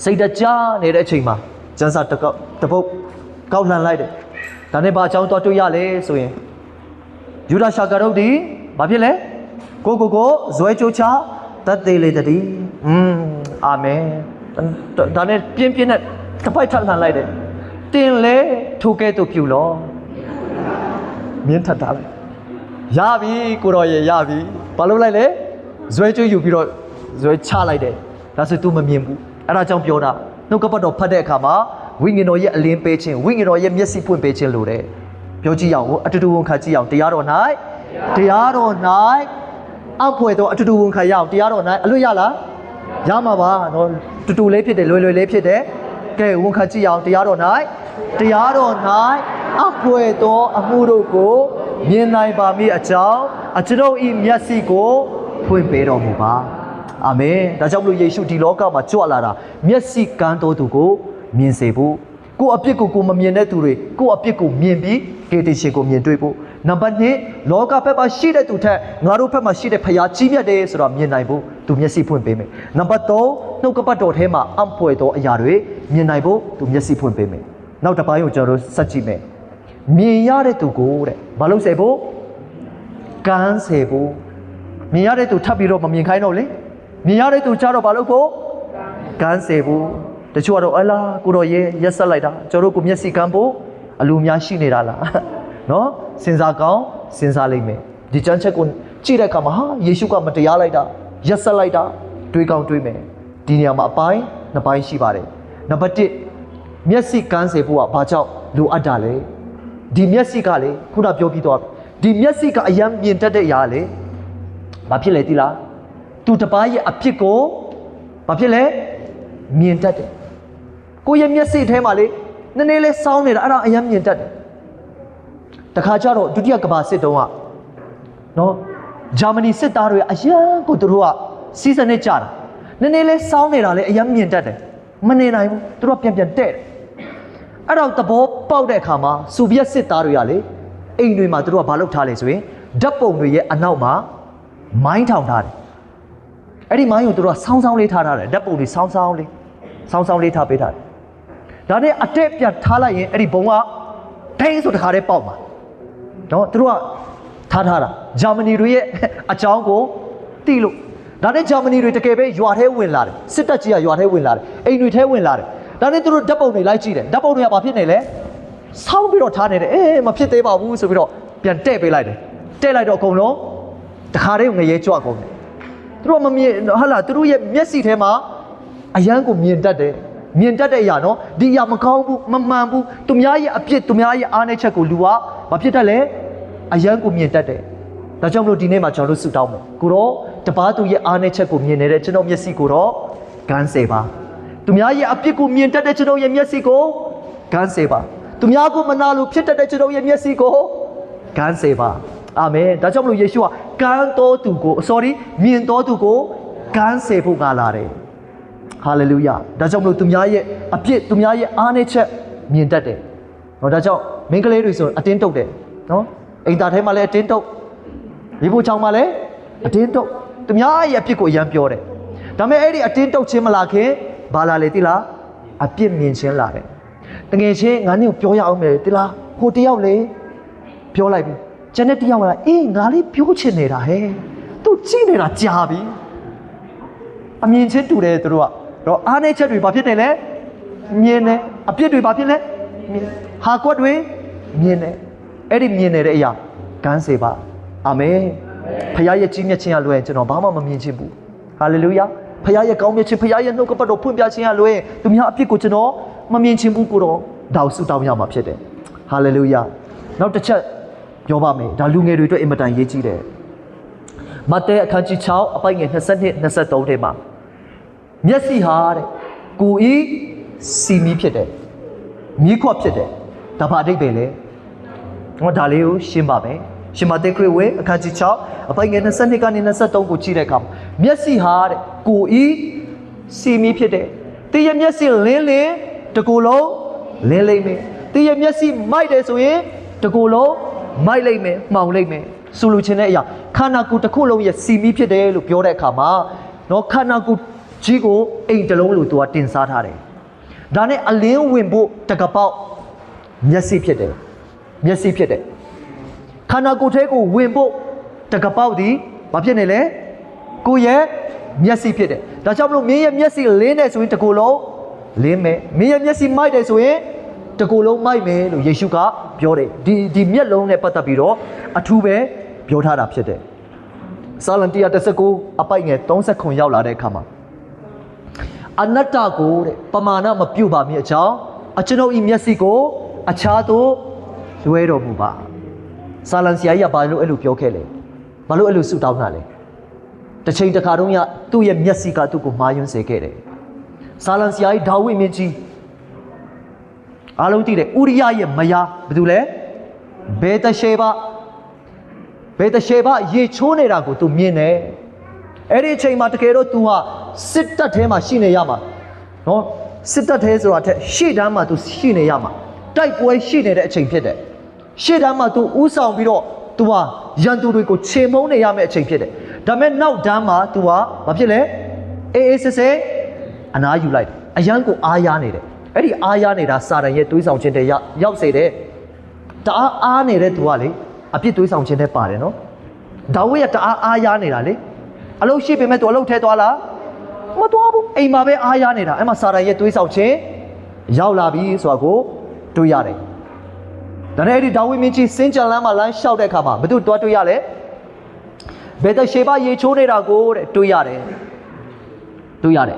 စိတ်တကြနေတဲ့အချိန်မှာကျမ်းစာတစ်ပုတ်ကောက်လှန်လိုက်တယ်ဒါနဲ့ဘာအကြောင်းတော့တွေ့ရလဲဆိုရင်ယူဒရှာကရုတ်ဒီဘာဖြစ်လဲကိုဇွဲချိုးချတတ်သေးလေတည်းအာမင်ဒါနဲ့ပြင်းနဲ့တစ်ပိုက်ထပ်လှန်လိုက်တယ်တင်လဲထိုကဲ့သို့ပြုလောမြင်းထပ်တာပဲရပြီကိုတော်ရေရပြီဘာလို့လိုက်လဲဇွဲကျွေးယူပြီးတော့ဇွဲချလိုက်တယ်ဒါဆို तू မမြင်ဘူးအဲ့ဒါကြောင့်ပြောတာနှုတ်ကပတ်တော်ဖတ်တဲ့အခါမှာဝိညာဉ်တော်ရဲ့အလင်းပေးခြင်းဝိညာဉ်တော်ရဲ့မျက်စိဖွင့်ပေးခြင်းလိုတယ်ပြောကြည့်အောင်အတူတူဝန်ခံကြည့်အောင်တရားတော်၌အဖွယ်တော့အတူတူဝန်ခံရအောင်တရားတော်၌အလွတ်ရလားရမှာပါနော်တူတူလေးဖြစ်တယ်လွယ်လေးဖြစ်တယ်ကဲဝန်ခံကြည့်အောင်တရားတော်၌အဖွယ်သောအမှုတို့ကိုမြင်နိုင်ပါမည်အကြောင်းကျွန်ုပ်ဤမျက်စိကိုဖွင့်ပေးတော်မူပါအာမင်ဒါကြောင့်မလို့ယေရှုဒီလောကမှာကြွလာတာမျက်စိကန်းတော်သူကိုမြင်စေဖို့ကိုအပြစ်ကိုမမြင်တဲ့သူတွေကိုအပြစ်ကိုမြင်ပြီးကေတရှင်ကိုမြင်တွေ့ဖို့နံပါတ်2လောကဘက်မှာရှိတဲ့သူထက်ငါတို့ဘက်မှာရှိတဲ့ဖခင်ကြီးမြတ်တယ်ဆိုတာမြင်နိုင်ဖို့သူမျက်စိဖွင့်ပေးမယ်နံပါတ်3နှုတ်ကပတ်တော်ထဲမှာအံ့ဖွယ်သောအရာတွေမြင်နိုင်ဖို့သူမျက်စိဖွင့်ပေးမယ်နောက်တစ်ပိုင်းကိုကျွန်တော်တို့ဆက်ကြည့်မယ်မြင်ရတဲ့သူကိုတဲ့မလုပ်စေဖို့ကန်းစေဖို့မြင်ရတဲ့သူထပ်ပြီးတော့မမြင်ခိုင်းတော့လေမြင်ရတဲ့သူကြတော့မလုပ်ဖို့ကန်းစေဖို့တချို့ကတော့အလားကိုတော်ရဲ့ရက်ဆက်လိုက်တာကျွန်တော်တို့ကိုမျက်စိကန်းဖို့အလိုများရှိနေတာလားနော်စဉ်းစားကောင်းစဉ်းစားလိမ့်မယ်ဒီကျမ်းချက်ကိုကြည့်တဲ့အခါမှာဟာယေရှုကမတရားလိုက်တာရက်ဆက်လိုက်တာတွေးကောင်းတွေးမယ်ဒီနေရာမှာအပိုင်း2ပိုင်းရှိပါတယ်နံပါတ်1မျက်စိကန်းစေဖို့ကဘာကြောင့်လိုအပ်တာလဲ ဒီမျက်စိကလေခုနပြောပြီးတော့ဒီမျက်စိကအယံမြင်တတ်တဲ့အရာလေဘာဖြစ်လဲသိလားသူတစ်ပါးရဲ့အဖြစ်ကိုဘာဖြစ်လဲမြင်တတ်တယ်ကိုယ့်ရဲ့မျက်စိထဲမှာလေနည်းနည်းလေးစောင်းနေတာအဲ့ဒါအယံမြင်တတ်တယ်တခါကျတော့ဒုတိယကမ္ဘာစစ်တုန်းကနော်ဂျာမနီစစ်သားတွေအယံကိုသူတို့ကစီးစနစ်ကြတာနည်းနည်းလေးစောင်းနေတာလေအယံမြင်တတ်တယ်မနေနိုင်ဘူးသူတို့ပြန်တဲ့တယ်အဲ့တော့သဘောပေါက်တဲ့အခါမှာဆိုဗီယက်စစ်သားတွေကလေအိမ်တွေမှာသူတို့ကဘာလုပ်ထားလဲဆိုရင်ဓာတ်ပုံတွေရဲ့အနောက်မှာမိုင်းထောင်ထားတယ်အဲ့ဒီမိုင်းကိုသူတို့ကဆောင်းဆောင်းလေးထားထားတယ်ဓာတ်ပုံတွေဆောင်းဆောင်းလေးထားပေးထားတယ်ဒါနဲ့အတက်ပြန်ထားလိုက်ရင်အဲ့ဒီဘုံကဒိန်းဆိုတခါတည်းပေါက်မှာနော်သူတို့ကထားတာဂျာမနီတွေရဲ့အကြောင်းကိုသိလို့ဒါနဲ့ဂျာမနီတွေတကယ်ပဲရွာထဲဝင်လာတယ်စစ်တပ်ကြီးကရွာထဲဝင်လာတယ်အိမ်တွေထဲဝင်လာတယ်ဒါနဲ့သူတို့ဓာတ်ပုံတွေလိုက်ကြည့်တယ်ဓာတ်ပုံတွေကဘာဖြစ်နေလဲဆောင်းပြီးတော့ထားနေတယ်မဖြစ်သေးပါဘူးဆိုပြီးတော့ပြန်တဲ့ပေးလိုက်တယ်တဲ့လိုက်တော့အကုန်လုံးတခါတည်းငရဲကြွကုန်တယ်သူတို့မမြင်ဟာလားသူတို့ရဲ့မျက်စိထဲမှာအယံကိုမြင်တတ်တယ်မြင်တတ်တဲ့အရာနော်ဒီအရာမကောင်းဘူးမမှန်ဘူးသူများရဲ့အပြစ်သူများရဲ့အားနည်းချက်ကိုလူကမဖြစ်တတ်လဲအယံကိုမြင်တတ်တယ်ဒါကြောင့်မလို့ဒီနေ့မှာကျွန်တော်တို့ဆုတောင်းမယ်ကိုတော့တပားသူရဲ့အားနည်းချက်ကိုမြင်နေတဲ့ကျွန်တော်မျက်စိကိုတော့ဂန်းစေပါသူများရဲ့အပြစ်ကိုမြင်တတ်တဲ့ကျွန်တော်ရဲ့မျက်စိကိုဂန်းစေပါသူများကိုမနာလို့ဖြစ်တတ်တဲ့ကျွန်တော်ရဲ့မျက်စိကိုဂန်းစေပါအာမင်ဒါကြောင့်မလို့ယေရှုကဂန်းတော်သူကိုမြင်တော်သူကိုဂန်းစေဖို့ကလာတယ်ဟာလေလုယာဒါကြောင့်မလို့သူများရဲ့အပြစ်သူများရဲ့အားနည်းချက်မြင်တတ်တယ်နော်ဒါကြောင့်မင်းကလေးတွေဆိုအတင်းတုတ်တယ်နော်အိမ်သားထဲမှာလည်းအတင်းတုတ်ဒီဖို့ချောင်းမှာလည်းအတင်းတုတ်သူများရဲ့အပြစ်ကိုအရန်ပြောတယ်ဒါပေမဲ့အဲ့ဒီအတင်းတုတ်ခြင်းမလာခင်ဘာလာလေတိလားအပြစ်မြင်ခြင်းလာတယ်တကယ်ချင်းငါနဲ့ပြောရအောင်မယ်တိလားဟိုတယောက်လေပြောလိုက်ပြီကျန်တဲ့တယောက်ကငါလေးပြောချင်နေတာဟဲ့သူကြည့်နေတာကြာပြီအမြင်ချင်းတူတယ်သူတို့ကတော့အားနည်းချက်တွေဘာဖြစ်တယ်လဲမြင်တယ်အပြစ်တွေဘာဖြစ်လဲမြင်ဟာကွက်တွေမြင်တယ်အဲ့ဒီမြင်နေတဲ့အရာဂန်းစေပါအာမင်ဖခင်ရဲ့ကြီးမြတ်ခြင်းရလွယ်ကျွန်တော်ဘာမှမမြင်ချင်ဘူးဟာလေလုယာဖခင်ရဲ့ကောင်းမြတ်ခြင်းဖခင်ရဲ့နှုတ်ကပတ်တော်ဖွင့်ပြခြင်းရလွယ်သူများအပြစ်ကိုကျွန်တော်မမြင်ချင်ဘူးကိုတော့ဒါကိုဆုတောင်းရမှာဖြစ်တယ်ဟာလေလုယာနောက်တစ်ချက်ပြောပါမယ်ဒါလူငယ်တွေအတွက်အင်မတန်ရေးကြီးတယ်မဿဲအခန်းကြီး6အပိုင်ငယ်22 23ထဲမှာမျက်စိဟာတဲ့ကိုဤစီမီဖြစ်တယ်မြည်ခွက်ဖြစ်တယ်ဒါဘာအဓိပ္ပာယ်လဲဒါလေးကိုရှင်းပါမယ်ရှင်မဿဲခရစ်ဝင်အခန်းကြီး6အပိုင်ငယ်22ကနေ23ကိုကြည့်တဲ့အခါမျက်စိဟာတဲ့ကိုဤစီမီဖြစ်တယ်တင်းရဲ့မျက်စိလင်းလင်းတကူလုံးလင်းလိမ့်မယ်တင်းရဲ့မျက်စိမိုက်တယ်ဆိုရင်တကူလုံးမိုက်လိမ့်မယ်မှောင်လိမ့်မယ်ဆိုလိုချင်တဲ့အရာခန္ဓာကိုယ်တစ်ခုလုံးရဲ့စီမီဖြစ်တယ်လို့ပြောတဲ့အခါမှာနော်ခန္ဓာကိုယ်ကြီးကိုအိမ်တစ်လုံးလို့သူကတင်စားထားတယ်ဒါနဲ့အလင်းဝင်ဖို့တကပေါက်မျက်စိဖြစ်တယ်မျက်စိဖြစ်တယ်ခန္ဓာကိုယ်ထဲကိုဝင်ဖို့တကပေါက်ဒီဘာဖြစ်နေလဲကိုယ့်ရဲ့မျက်စိဖြစ်တယ်ဒါကြောင့်မလို့မင်းရဲ့မျက်စိလင်းတယ်ဆိုရင်တကူလုံးလင်းမယ်မင်းရဲ့မျက်စိမိုက်တယ်ဆိုရင်တကူလုံးမိုက်မယ်လို့ယေရှုကပြောတယ်ဒီမျက်လုံးနဲ့ပတ်သက်ပြီးတော့အထူးပဲပြောထားတာဖြစ်တယ်စာလံ119အပိုက်ငယ်30ရောက်လာတဲ့အခါမှာအနတ္တကိုတဲ့ပမာဏမပြုတ်ပါမည်အကြောင်းအကျွန်ုပ်ဤမျက်စိကိုအခြားသို့လွှဲတော်မူပါစာလံဆရာကြီးကဘာလို့အဲ့လိုပြောခဲ့လဲဘာလို့အဲ့လိုဆုတောင်းတာလဲတစ်ချိန်တစ်ခါတုန်းကသူ့ရဲ့မျက်စိကသူ့ကိုမှားယွင်းစေခဲ့တယ်စာလံဆရာကြီးဒါဝိမင်းကြီးအားလုံးသိတယ်ဥရိယရဲ့မယားဘာတူလဲဘေတရှေဘရေချိုးနေတာကို तू မြင်တယ်အဲ့ဒီအချိန်မှာတကယ်တော့ तू ဟာစစ်တပ်ထဲမှာရှိနေရမှာနော်စစ်တပ်ထဲဆိုတာထက်ရှေ့တန်းမှာ तू ရှိနေရမှာတိုက်ပွဲရှိနေတဲ့အချိန်ဖြစ်တယ်ရှေ့တန်းမှာ तू ဥဆောင်ပြီးတော့ तू ဟာရန်သူတွေကိုခြေမုံနေရမယ့်အချိန်ဖြစ်တယ်ဒါပေမဲ့နောက်တန်းမှာ तू ဟာဘာဖြစ်လဲအေးအေးဆေးဆေးအနားယူလိုက်တယ်အရန်ကိုအားရနေတယ်အဲ့ဒီအားရနေတာစာတန်ရဲ့တွေးဆောင်ခြင်းတဲ့ရောက်စေတယ်တအားအားနေတဲ့ तू ကလေအပြစ်တွေးဆောင်ခြင်းတဲ့ပါတယ်နော်ဒါဝိဒ်ကတအားအားရနေတာလေအလုပ်ရှိပေမဲ့ तू အလုပ်ထဲသွားလားမသွားဘူးအိမ်မှာပဲအားရနေတာအဲ့မှာစာတန်ရဲ့တွေးဆောင်ခြင်းရောက်လာပြီဆိုတာကိုတွေးရတယ်ဒါနဲ့အဲ့ဒီဒါဝိဒ်မင်းကြီးစင်ကြံလမ်းမှာလမ်းလျှောက်တဲ့အခါမှာဘယ်သူတွားတွေးရလဲဘယ်တရှေဘရေချိုးနေတာကိုတဲ့တွေးရတယ်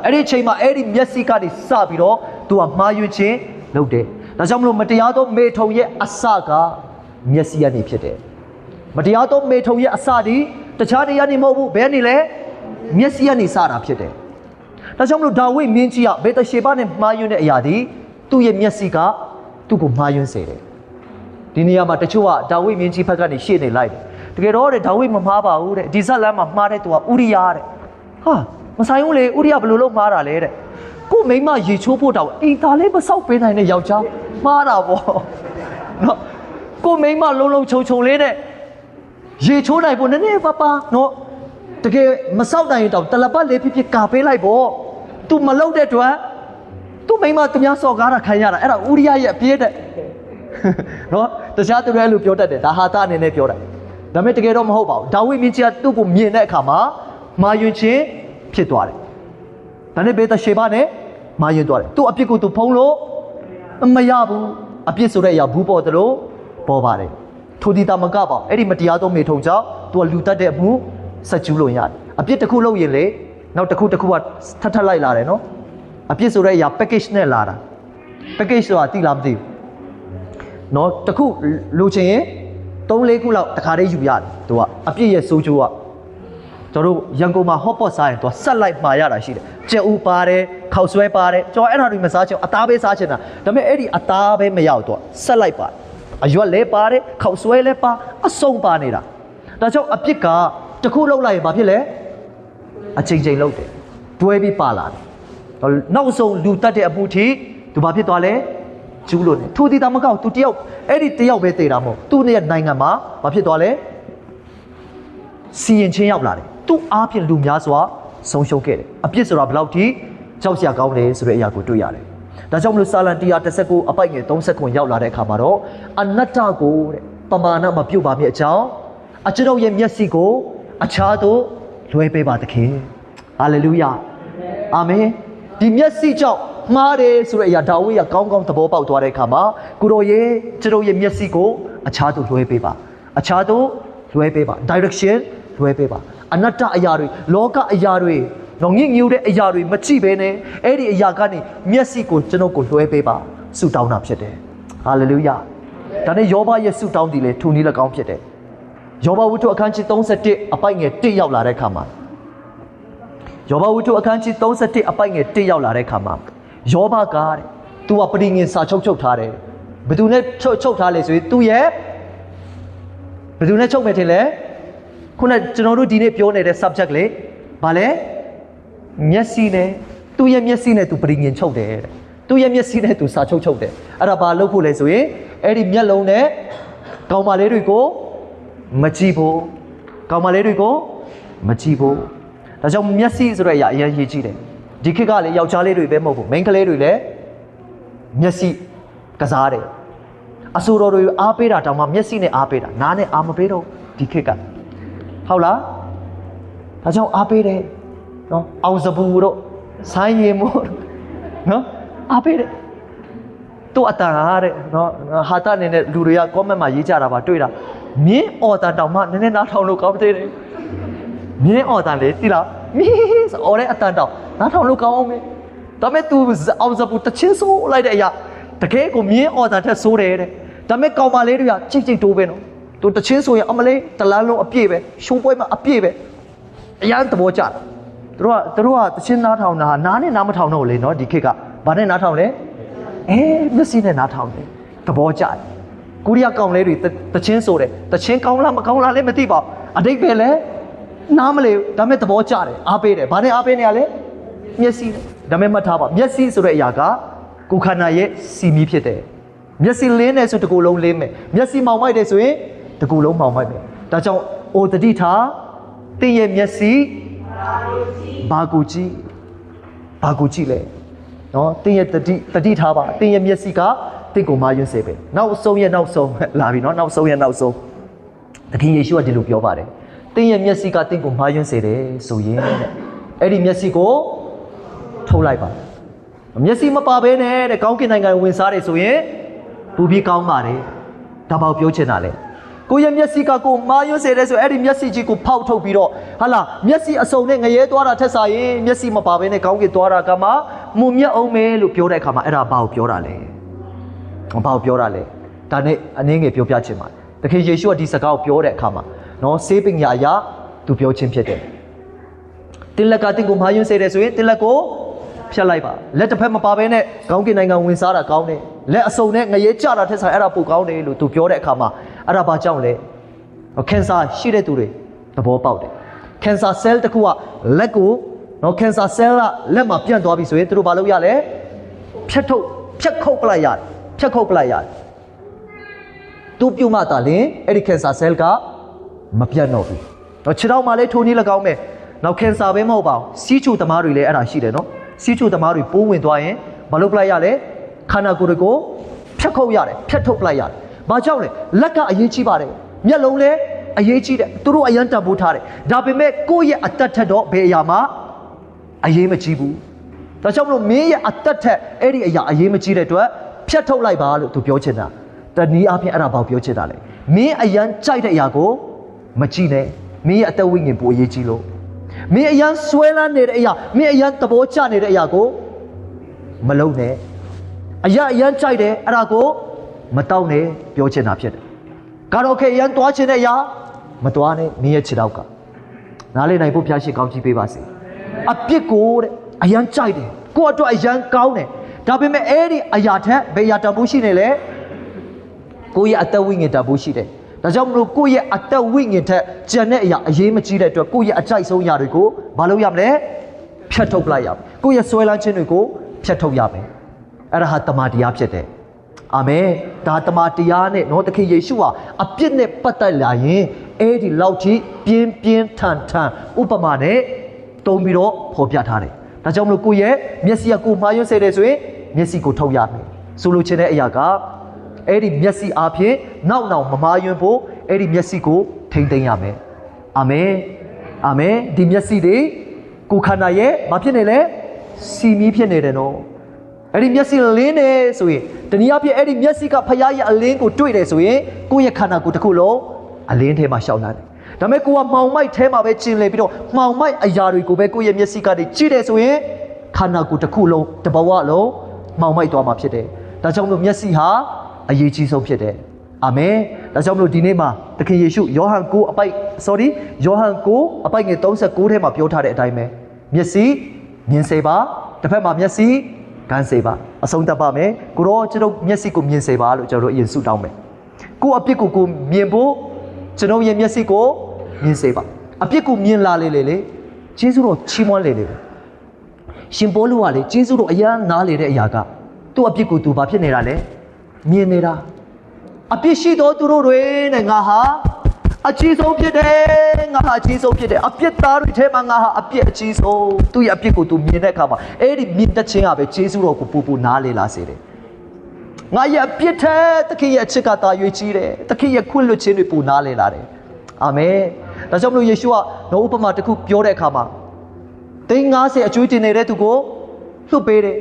အဲ့ဒီအချိန်မှာအဲ့ဒီမျက်စိကနေစပြီးတော့ तू ကမှားယွင်းခြင်းလုပ်တယ် ဒါကြောင့်မလို့မတရားသောမေထုံရဲ့အစကမျက်စိရနေဖြစ်တယ်မတရားသောမေထုံရဲ့အစဒီတခြားတရားနေမဟုတ်ဘူးဘယ်နေလဲမျက်စိရနေစတာဖြစ်တယ်ဒါကြောင့်မလို့ဒါဝိမင်းကြီးကဘေတရှေဘနဲ့မှားယွင်းတဲ့အရာဒီသူ့ရဲ့မျက်စိကသူ့ကိုမှားယွင်းစေတယ်ဒီနေရာမှာတချို့ကဒါဝိမင်းကြီးဘက်ကနေရှေ့နေလိုက်တယ်တကယ်တော့ဒါဝိမမှားပါဘူးတဲ့ဒီဇက်လမ်းမှာမှားတဲ့သူကဥရိယာတဲ့ဟာမဆိုင်ဘူးလေဥရိယာဘယ်လိုလုပ်မှားတာလဲတဲ့ကိုမိမရေချိုးဖို့တောင်အိမ်သားလေးမဆောက်ပေးနိုင်တဲ့ယောက်ျားမှားတာပေါ့နော်ကိုမိမလုံးလုံးခြုံခြုံလေးတဲ့ရေချိုးနိုင်ဖို့နည်းနည်းပါပါနော်တကယ်မဆောက်နိုင်ရင်တောင်တလပတ်လေးဖြစ်ဖြစ်ကာပေးလိုက်ပေါ့ तू မလုပ်တဲ့အတွက် तू မိမသူများစော်ကားတာခံရတာအဲ့ဒါဥရိယရဲ့အပြည့်တဲ့နော်တခြားသူတွေအဲ့လိုပြောတတ်တယ်ဒါဟာတာအနေနဲ့ပြောတာဒါပေမဲ့တကယ်တော့မဟုတ်ပါဘူးဒါဝိမင်းကြီးကသူ့ကိုမြင်တဲ့အခါမှာမာယွင်ချင်းဖြစ်သွားတယ်ဒါနဲ့ဘေသရှေဘနဲ့မာယွင်သွားတယ်သူ့အပြစ်ကိုသူဖုံးလို့မရဘူးအပြစ်ဆိုတဲ့အရာဘူးပေါ်တယ်လို့ပေါ်ပါတယ်ထိုဒီတာမကပါအဲ့ဒီမတရားသောမေထုံကြောင့်သူကလူတတ်တဲ့အမှုဆက်ကျူးလို့ရတယ်အပြစ်တစ်ခုလုပ်ရင်လေနောက်တစ်ခုကထပ်လိုက်လာတယ်နော်အပြစ်ဆိုတဲ့အရာ package နဲ့လာတာ package ဆိုတာသိလားမသိဘူးနော်တစ်ခုလိုချင်ရင်3-4ခုလောက်တခါတည်းယူရတယ်သူကအပြစ်ရဲ့စိုးကျိုးကကျွန်တော်တို့ရန်ကုန်မှာ hot pot စားရင်သူကဆက်လိုက်မှာရတာရှိတယ်ကြက်ဥပါတယ်ခောက်ဆွဲပါတယ်ကျွန်တော်အဲ့ဒါတွေမစားချင်အသားပဲစားချင်တာဒါပေမဲ့အဲ့ဒီအသားပဲမရောက်တော့ဆက်လိုက်ပါအရွက်လဲပါတယ်ခောက်ဆွဲလဲပါအစုံပါနေတာဒါကြောင့်အပြစ်ကတစ်ခုလောက်လိုက်ရင်ဘာဖြစ်လဲအချိန်ချိန်လောက်တယ်တွဲပြီးပါလာတယ်နောက်ဆုံးလူတတ်တဲ့အမှုထိသူဘာဖြစ်သွားလဲကျူးလို့နေထိုဒီတာမကောက်သူတယောက်အဲ့ဒီတယောက်ပဲတည်တာမဟုတ်သူ့ရဲ့နိုင်ငံမှာဘာဖြစ်သွားလဲစီရင်ချင်းရောက်လာတယ်သူ့အားဖြင့်လူများစွာဆုံးရှုံးခဲ့တယ်အပြစ်ဆိုတာဘယ်လောက်ထိကြောက်စရာကောင်းတယ်ဆိုတဲ့အရာကိုတွေ့ရတယ်ဒါကြောင့်မလို့စာလံ119အပိုက်ငယ်30ရောက်လာတဲ့အခါမှာတော့အနတ္တကိုတဲ့ပမာဏမပြုတ်ပါမြဲအကြောင်းအကျွန်ုပ်ရဲ့မျက်စိကိုအခြားသို့လွှဲပေးပါသခင်ဟာလေလုယာအာမင်ဒီမျက်စိကြောင့်မှားတယ်ဆိုတဲ့အရာဒါဝိဒ်ကကောင်းကောင်းသဘောပေါက်သွားတဲ့အခါမှာကိုတော်ရဲ့ကျွန်ုပ်ရဲ့မျက်စိကိုအခြားသို့လွှဲပေးပါအခြားသို့လွှဲပေးပါ direction လွှဲပေးပါအနတ္တအရာတွေလောကအရာတွေတော့ငြိငြူတဲ့အရာတွေမကြည့်ဘဲနဲ့အဲ့ဒီအရာကနေမျက်စိကိုကျွန်ုပ်ကိုလွှဲပေးပါဆုတောင်းတာဖြစ်တယ်ဟာလေလုယာဒါနဲ့ယောဘရဲ့ဆုတောင်းတယ်လေထူနည်း၎င်းဖြစ်တယ်ယောဘဝတ္ထုအခန်းကြီး31အပိုက်ငယ်1ရောက်လာတဲ့အခါမှာယောဘဝတ္ထုအခန်းကြီး31အပိုက်ငယ်1ရောက်လာတဲ့အခါမှာယောဘကတဲ့သူကပရိငင်စာချုပ်ထားတယ်ဘယ်သူနဲ့ချုပ်ထားလဲဆိုရင်သူရဲ့ဘယ်သူနဲ့ချုပ်မယ်ထင်လဲခုနကျွန်တော်တို့ဒီနေ့ပြောနေတဲ့ subject လေဘာလဲမျက်စိနဲ့သူ့ရဲ့မျက်စိနဲ့သူပရိငင်ချုပ်တယ်တဲ့သူ့ရဲ့မျက်စိနဲ့သူစာချုပ်တယ်အဲ့ဒါဘာလုပ်ဖို့လဲဆိုရင်အဲ့ဒီမျက်လုံးနဲ့ကောင်မလေးတွေကိုမကြည့်ဖို့ကောင်မလေးတွေကိုမကြည့်ဖို့ဒါကြောင့်မျက်စိဆိုတဲ့အရာအရင်ရေးကြည့်တယ်ဒီခေတ်ကလည်းယောက်ျားလေးတွေပဲမဟုတ်ဘူးမိန်းကလေးတွေလည်းမျက်စိကစားတယ်အဆိုတော်တွေအားပေးတာတောင်မှမျက်စိနဲ့အားပေးတာနားနဲ့အားမပေးတော့ဒီခေတ်ကဟုတ်လားဒါကြောင့်အားပေးတယ်နော်အောင်စပူတို့ဆိုင်းရီမို့နော်အားပေးတယ်သူ့အတန်ဟာတဲ့နော်ဟာတာနေတဲ့လူတွေက comment မှာရေးကြတာပါတွေ့တာမြင်းအော်တန်တောင်မှနည်းနည်းနားထောင်လို့ကောင်းသေးတယ်မြင်းအော်တန်လေသိလားမြင်းအော်တဲ့အတန်တောင်နားထောင်လို့ကောင်းအောင်မေဒါပေမဲ့ तू အောင်စပူတချင်းဆိုးလိုက်တဲ့အရာတကယ်ကိုမြင်းအော်တန်ထက်ဆိုးတယ်တဲ့ဒါပေမဲ့ကောင်မလေးတွေကကြိတ်ကြိတ်တိုးပဲနော်သူတချင်းဆိုရင်အမလေးတလန်းလုံးအပြည့်ပဲရှိုးပွဲမှာအပြည့်ပဲအရန်သဘောကျတာသူတို့ကတချင်းနားထောင်တာနားနဲ့နားမထောင်တော့လေနော်ဒီခေတ်ကဘာနဲ့နားထောင်လဲမျက်စိနဲ့နားထောင်တယ်သဘောကျတယ်ကိုရီးယားကောင်လေးတွေတချင်းဆိုတယ်တချင်းကောင်းလားမကောင်းလားလည်းမသိပါဘူးအတိတ်ပဲလဲနားမလဲဒါပေမဲ့သဘောကျတယ်အားပေးတယ်ဘာနဲ့အားပေးနေရလဲမျက်စိဒါပေမဲ့မှတ်ထားပါမျက်စိဆိုတဲ့အရာကကိုယ်ခန္ဓာရဲ့စီမီဖြစ်တယ်မျက်စိလင်းတယ်ဆိုတကူလုံးလင်းမယ်မျက်စိမောင်မိုက်တယ်ဆိုရင်တကူလုံးမောင်မိုက်မယ်ဒါကြောင့်အိုတတိထားတင်းရဲ့မျက်စိဘာကိုကြည့်လဲနော်တင်းရဲ့တတိထားပါတင်းရဲ့မျက်စိကတင်းကိုမာယွန်းစေပဲနောက်ဆုံးလာပြီနော်နောက်ဆုံးသခင်ယေရှုကဒီလိုပြောပါတယ်တင်းရဲ့မျက်စိကတင်းကိုမာယွန်းစေတယ်ဆိုရင်အဲ့ဒီမျက်စိကိုထုတ်လိုက်ပါမျက်စိမပါဘဲနဲ့တဲ့ကောင်းကင်နိုင်ငံဝင်စားတယ်ဆိုရင်ပူပြီးကောင်းပါတယ်ဒါပေါ့ပြောချင်တာလေကိုရဲ့မျက်စိကကိုမာယွန်းစေတယ်ဆိုအဲ့ဒီမျက်စိကြီးကိုဖောက်ထုတ်ပြီးတော့ဟာလာမျက်စိအစုံနဲ့ငရဲသွားတာထက်စားရင်မျက်စိမပါဘဲနဲ့ကောင်းကင်သွားတာကမှမုံမြတ်အောင်မယ်လို့ပြောတဲ့အခါမှာအဲ့ဒါဘာကိုပြောတာလဲ ဘာကိုပြောတာလဲဒါနဲ့အနည်းငယ်ပြောပြချင်ပါတယ်တခင်ယေရှုကဒီစကားကိုပြောတဲ့အခါမှာနော်ဆေးပညာအရာသူပြောချင်းဖြစ်တယ်တင်းလက်ကတင်းကိုမှားယွင်းစေတယ်ဆိုရင်တင်းလက်ကိုဖြတ်လိုက်ပါလက်တစ်ဖက်မပါဘဲနဲ့ကောင်းကင်နိုင်ငံဝင်စားတာကောင်းတယ်လက်အစုံနဲ့ငရဲကြတာထက်ဆိုင်အဲ့ဒါပိုကောင်းတယ်လို့သူပြောတဲ့အခါမှာအဲ့ဒါဘာကြောင့်လဲကင်ဆာရှိတဲ့သူတွေသဘောပေါက်တယ်ကင်ဆာ cell တစ်ခုကလက်ကိုနော်ကင်ဆာ cell ကလက်မှာပြန့်သွားပြီဆိုရင်သူတို့ဘာလုပ်ရလဲဖြတ်ခုတ်ပလိုက်ရတယ်ဖြတ်ခုတ်ပလိုက်ရတယ်သူပြုတ်မှသာလင်အဲ့ဒီကင်ဆာ cell ကမပြတ်တော့ဘူးတော့ခြေထောက်မှာလည်းထိုးနည်း၎င်းမဲ့နောက်ကင်ဆာပဲမဟုတ်ပါဘူးစီးချိုသမားတွေလည်းအဲ့ဒါရှိတယ်နော်စီးချိုသမားတွေပိုးဝင်သွားရင်မလုပ်ပလိုက်ရလဲခန္ဓာကိုယ်တွေကိုဖြတ်ခုတ်ရတယ်ဖြတ်ထုတ်ပလိုက်ရတယ်ဘာကြောင့်လဲလက်ကအရေးကြီးပါတယ်မျက်လုံးလည်းအရေးကြီးတယ်သူတို့အရန်တံပိုးထားတယ်ဒါပေမဲ့ကိုယ့်ရဲ့အသက်ထက်တော့ဘယ်အရာမှအရေးမကြီးဘူးဒါကြောင့်မလို့မင်းရဲ့အသက်ထက်အဲ့ဒီအရာအရေးမကြီးတဲ့အတွက်ဖြတ်ထုတ်လိုက်ပါလို့သူပြောချင်တာတနည်းအားဖြင့်အဲ့ဒါဘာပြောချင်တာလဲမင်းအရန်ကြိုက်တဲ့အရာကိုမကြည့်နဲ့မင်းရဲ့အသက်ဝိညာဉ်ပိုအရေးကြီးလို့မင်းအရန်ဆွဲလန်းနေတဲ့အရာမင်းအရန်သဘောကျနေတဲ့အရာကိုမလုပ်နဲ့အရန်ကြိုက်တယ်အဲ့ဒါကိုမတောင်းနဲ့ပြောချင်တာဖြစ်တယ်ကတော့ခေအရန်တွားချင်တဲ့အရာမတွားနဲ့မင်းရဲ့ခြေထောက်ကနားလေနိုင်ဖို့ဖျားရှိကောင်းကြီးပေးပါစေအပြစ်ကိုတဲ့အရန်ကြိုက်တယ်ကိုယ့်အတွက်အရန်ကောင်းတယ်ဒါပေမဲ့အဲ့ဒီအရာထက်ဘယ်အရာတန်ဖိုးရှိနေလဲကိုယ့်ရဲ့အသက်ဝိညာဉ်တန်ဖိုးရှိတယ်ဒါကြောင့်မလို့ကိုယ့်ရဲ့အသက်ဝိညာဉ်ထက်ကျန်တဲ့အရာအရေးမကြီးတဲ့အတွက်ကိုယ့်ရဲ့အကြိုက်ဆုံးအရာတွေကိုမလုပ်ရမလဲဖြတ်ထုတ်လိုက်ရမယ်ကိုယ့်ရဲ့ဆွဲလန်းခြင်းတွေကိုဖြတ်ထုတ်ရမယ်အဲ့ဒါဟာတမန်တရားဖြစ်တယ်အာမင်ဒါတမန်တရားနဲ့နော်သခင်ယေရှုဟာအပြစ်နဲ့ပတ်သက်လာရင်အဲ့ဒီလောက်ထိပြင်းထန်ဥပမာနဲ့တုံးပြီးတော့ဖော်ပြထားတယ်ဒါကြောင့်မလို့ကိုယ့်ရဲ့မျက်စိကကိုမှားယွင်းစေတယ်ဆိုရင်မျက်စိကိုထုတ်ရမယ်ဆိုလိုချင်တဲ့အရာကအဲ့ဒီမျက်စိအားဖြင့်နောက်မမားယွင်းဖို့အဲ့ဒီမျက်စိကိုထိမ့်သိမ်းရမယ်အာမင်အာမင်ဒီမျက်စိတွေကိုခန္ဓာရဲ့မဖြစ်နေလဲစီမီးဖြစ်နေတယ်နော်အဲ့ဒီမျက်စိလင်းနေဆိုရင်တနည်းအားဖြင့်အဲ့ဒီမျက်စိကဖရားရဲ့အလင်းကိုတွေ့တယ်ဆိုရင်ကိုယ့်ရဲ့ခန္ဓာကိုယ်တစ်ခုလုံးအလင်းထဲမှာရှောင်လာတယ်ဒါပေမဲ့ကိုကမှောင်မိုက်ထဲမှာပဲကျင်လည်ပြီးတော့မှောင်မိုက်အရာတွေကိုပဲကိုယ့်ရဲ့မျက်စိကနေကြည့်တယ်ဆိုရင်ခန္ဓာကိုယ်တစ်ခုလုံးတဘဝလုံးမှောင်မိုက်သွားမှာဖြစ်တယ်ဒါကြောင့်မလို့မျက်စိဟာအရေးကြီးဆုံးဖြစ်တယ်အာမင်ဒါကြောင့်မလို့ဒီနေ့မှာသခင်ယေရှုယောဟန်9အပိုက်ငယ်39ထဲမှာပြောထားတဲ့အတိုင်းပဲမျက်စိမြင်စေပါတစ်ဖက်မှာမျက်စိကန်းစေပါအဆုံးသတ်ပါမယ်ကိုတော့ကျွန်တော်မျက်စိကိုမြင်စေပါလို့ကျွန်တော်တို့အရင်ဆုတောင်းမယ်ကိုအပြစ်ကိုမြင်ဖို့ကျွန်တော်ရဲ့မျက်စိကိုမြင်စေပါအပြစ်ကိုမြင်လာလေကျေးဇူးတော်ချီးမွမ်းလေရှင်ပေါလုကလေကျေးဇူးတော်အရန်နားလေတဲ့အရာကသူ့အပြစ်ကိုသူဘာဖြစ်နေတာလဲမြင်နေတာအပြစ်ရှိတော်သူတို့တွေနဲ့ငါဟာအကြီးဆုံးဖြစ်တယ်ငါဟာအကြီးဆုံးဖြစ်တယ်အပြစ်သားတွေထဲမှာငါဟာအပြစ်အကြီးဆုံးသူ့ရဲ့အပြစ်ကိုသူမြင်တဲ့အခါမှာအဲ့ဒီမြင်တတ်ခြင်းကပဲကျေးဇူးတော်ကိုပူနားလေလာစေတယ်ငါရဲ့အပြစ်ထဲသခင်ရဲ့အချစ်ကတာရွေးကြီးတယ်သခင်ရဲ့ခွင့်လွှတ်ခြင်းတွေပူနားလေလာတယ်အာမင်ဒါကြောင့်မလို့ယေရှုကနောဥပမာတစ်ခုပြောတဲ့အခါမှာ350အကျွေးတင်နေတဲ့သူကိုလွှတ်ပေးတယ်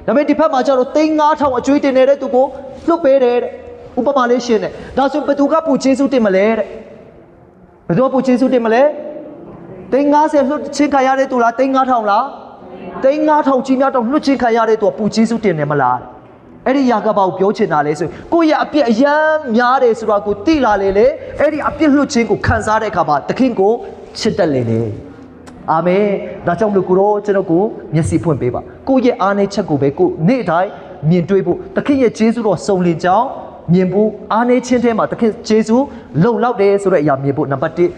ဒါပေမဲ့ဒီဘက်မှာကျတော့35000အကျွေးတင်နေတဲ့သူကိုလွှတ်ပေးတယ်တဲ့ဥပမာလေးရှင်းတယ်ဒါဆိုဘယ်သူကပူကျေးဇူးတင်မလဲတဲ့ဘယ်သူကပူကျေးဇူးတင်မလဲ350လွှတ်ချင်းခံရတဲ့သူလား35000လား35000ကြီးများတော့လွှတ်ချင်းခံရတဲ့သူကပူကျေးဇူးတင်တယ်မလားအဲ့ဒီຢာကဘာကိုပြောချင်တာလဲဆိုကိုယ့်ရဲ့အပြစ်အယမ်းများတယ်ဆိုတာကိုသိလာလေအဲ့ဒီအပြစ်လွှတ်ခြင်းကိုခံစားတဲ့အခါမှာသခင်ကိုချစ်တတ်လေအာမင်ဒါကြောင့်မလို့ကိုရောကျွန်တော်ကိုမျက်စိဖွင့်ပေးပါကိုယ့်ရဲ့အားနည်းချက်ကိုပဲကိုနေ့တိုင်းမြင်တွေ့ဖို့သခင်ရဲ့ကျေးဇူးတော်စုံလင်ကြောင်းမြင်ဖို့အားနည်းခြင်းထဲမှာသခင်ကျေးဇူးလုံလောက်တယ်ဆိုတဲ့အရာမြင်ဖို့နံပါတ်1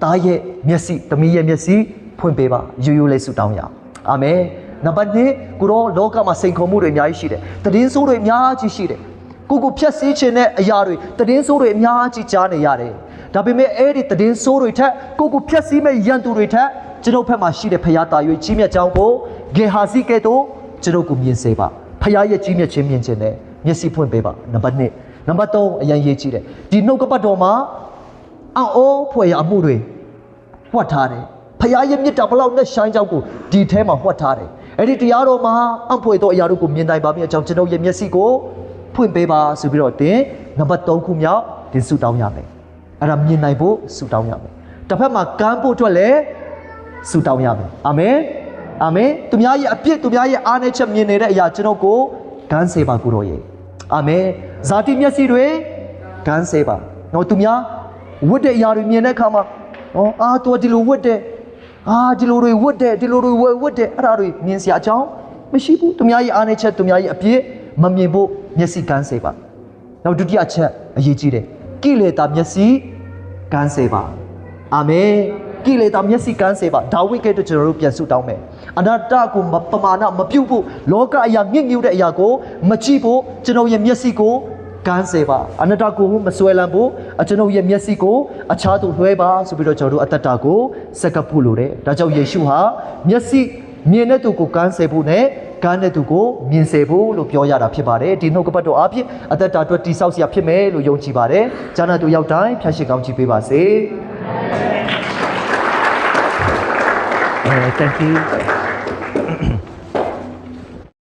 သားရဲ့မျက်စိသမီးရဲ့မျက်စိဖွင့်ပေးပါရိုးလေးဆုတောင်းရအောင်အာမင်နံပါတ်2ကိုရောလောကမှာစိန်ခေါ်မှုတွေအများကြီးရှိတယ်သတင်းဆိုးတွေအများကြီးရှိတယ်ကိုဖြတ်စည်းခြင်းတဲ့အရာတွေသတင်းဆိုးတွေအများကြီးကြားနေရတယ်ဒါပေမဲ့အဲ့ဒီသတင်းဆိုးတွေထက်ကိုဖြတ်စည်းမဲ့ရန်သူတွေထက်ကျွန်ုပ်ဘက်မှာရှိတဲ့ဖရားတာ၍ကြီးမြတ်ကြောင်းကိုဂေဟာစီကဲ့သို့ကျွန်ုပ်ကိုမြင်စေပါဖရားရဲ့ကြီးမြတ်ခြင်းမြင်ခြင်းနဲ့မျက်စိဖွင့်ပေးပါနံပါတ်2နံပါတ်3အရင်ရေးကြည့်တယ်ဒီနှုတ်ကပတ်တော်မှာအော်ဖွယ်ရအမှုတွေဟွက်ထားတယ်ဖရားရဲ့မြတ်တာဘလောက်နဲ့ရှိုင်းကြောင်းကိုဒီထဲမှာဟွက်ထားတယ်အဲ့ဒီတရားတော်မှာအဖွယ်သောအရာတို့ကိုမြင်နိုင်ပါမည်အကြောင်းကျွန်တော်ရဲ့မျက်စိကိုဖွင့်ပေးပါဆိုပြီးတော့နံပါတ်3ခုမြောက်ဆုတောင်းရမယ်အဲ့ဒါမြင်နိုင်ဖို့ဆုတောင်းရမယ်တစ်ဖက်မှာကမ်းဖို့အတွက်လည်းဆုတောင်းရမယ်အာမင်အာမင်သူများရဲ့အပြစ်သူများရဲ့အားနည်းချက်မြင်နေတဲ့အရာကျွန်တော်ကိုကမ်းစေပါကိုတော်ရဲ့ အာမင်ဇာတိမျက်စိတွေကန်းဆဲပါနော်သူများဝတ်တဲ့အရာတွေမြင်တဲ့အခါမှာနော်သူကဒီလိုဝတ်တဲ့ဒီလိုတွေဝတ်တဲ့ဒီလိုတွေဝတ်တဲ့အဲ့ဒါတွေမြင်စရာအကြောင်းမရှိဘူးသူများရဲ့အားနည်းချက်သူများရဲ့အပြစ်မမြင်ဖို့မျက်စိကန်းဆဲပါနောက်ဒုတိယအချက်အရေးကြီးတယ်ကိလေသာမျက်စိကန်းဆဲပါအာမင်ကိလေသာမျက်စိကန်းဆဲပါဒါဝိဒ်ကဲ့သို့ကျွန်တော်တို့ပြန်ဆုတောင်းမယ်အနာတ္တကိုပမာဏမပြုတ်ဖို့လောကအရာမြင့်မြတ်တဲ့အရာကိုမကြည့်ဖို့ကျွန်တော်ရဲ့မျက်စိကိုကန်းဆဲပါအနာတ္တကိုမဆွဲလန်းဖို့ကျွန်တော်ရဲ့မျက်စိကိုအခြားသူလွှဲပါဆိုပြီးတော့ကျွန်တော်တို့အတ္တကိုစက္ကပ်ဖို့လိုတယ်ဒါကြောင့်ယေရှုဟာမျက်စိမြင်တဲ့သူကိုကန်းဆဲဖို့နဲ့ကန်းတဲ့သူကိုမြင်စေဖို့လို့ပြောရတာဖြစ်ပါတယ်ဒီနှုတ်ကပတ်တော်အပြင်အသက်တာအတွက်တိဆောက်စရာဖြစ်မယ်လို့ယုံကြည်ပါတယ်ဂျာနာသူရောက်တိုင်းဖျားရှိကောင်းချီးပေးပါစေThank you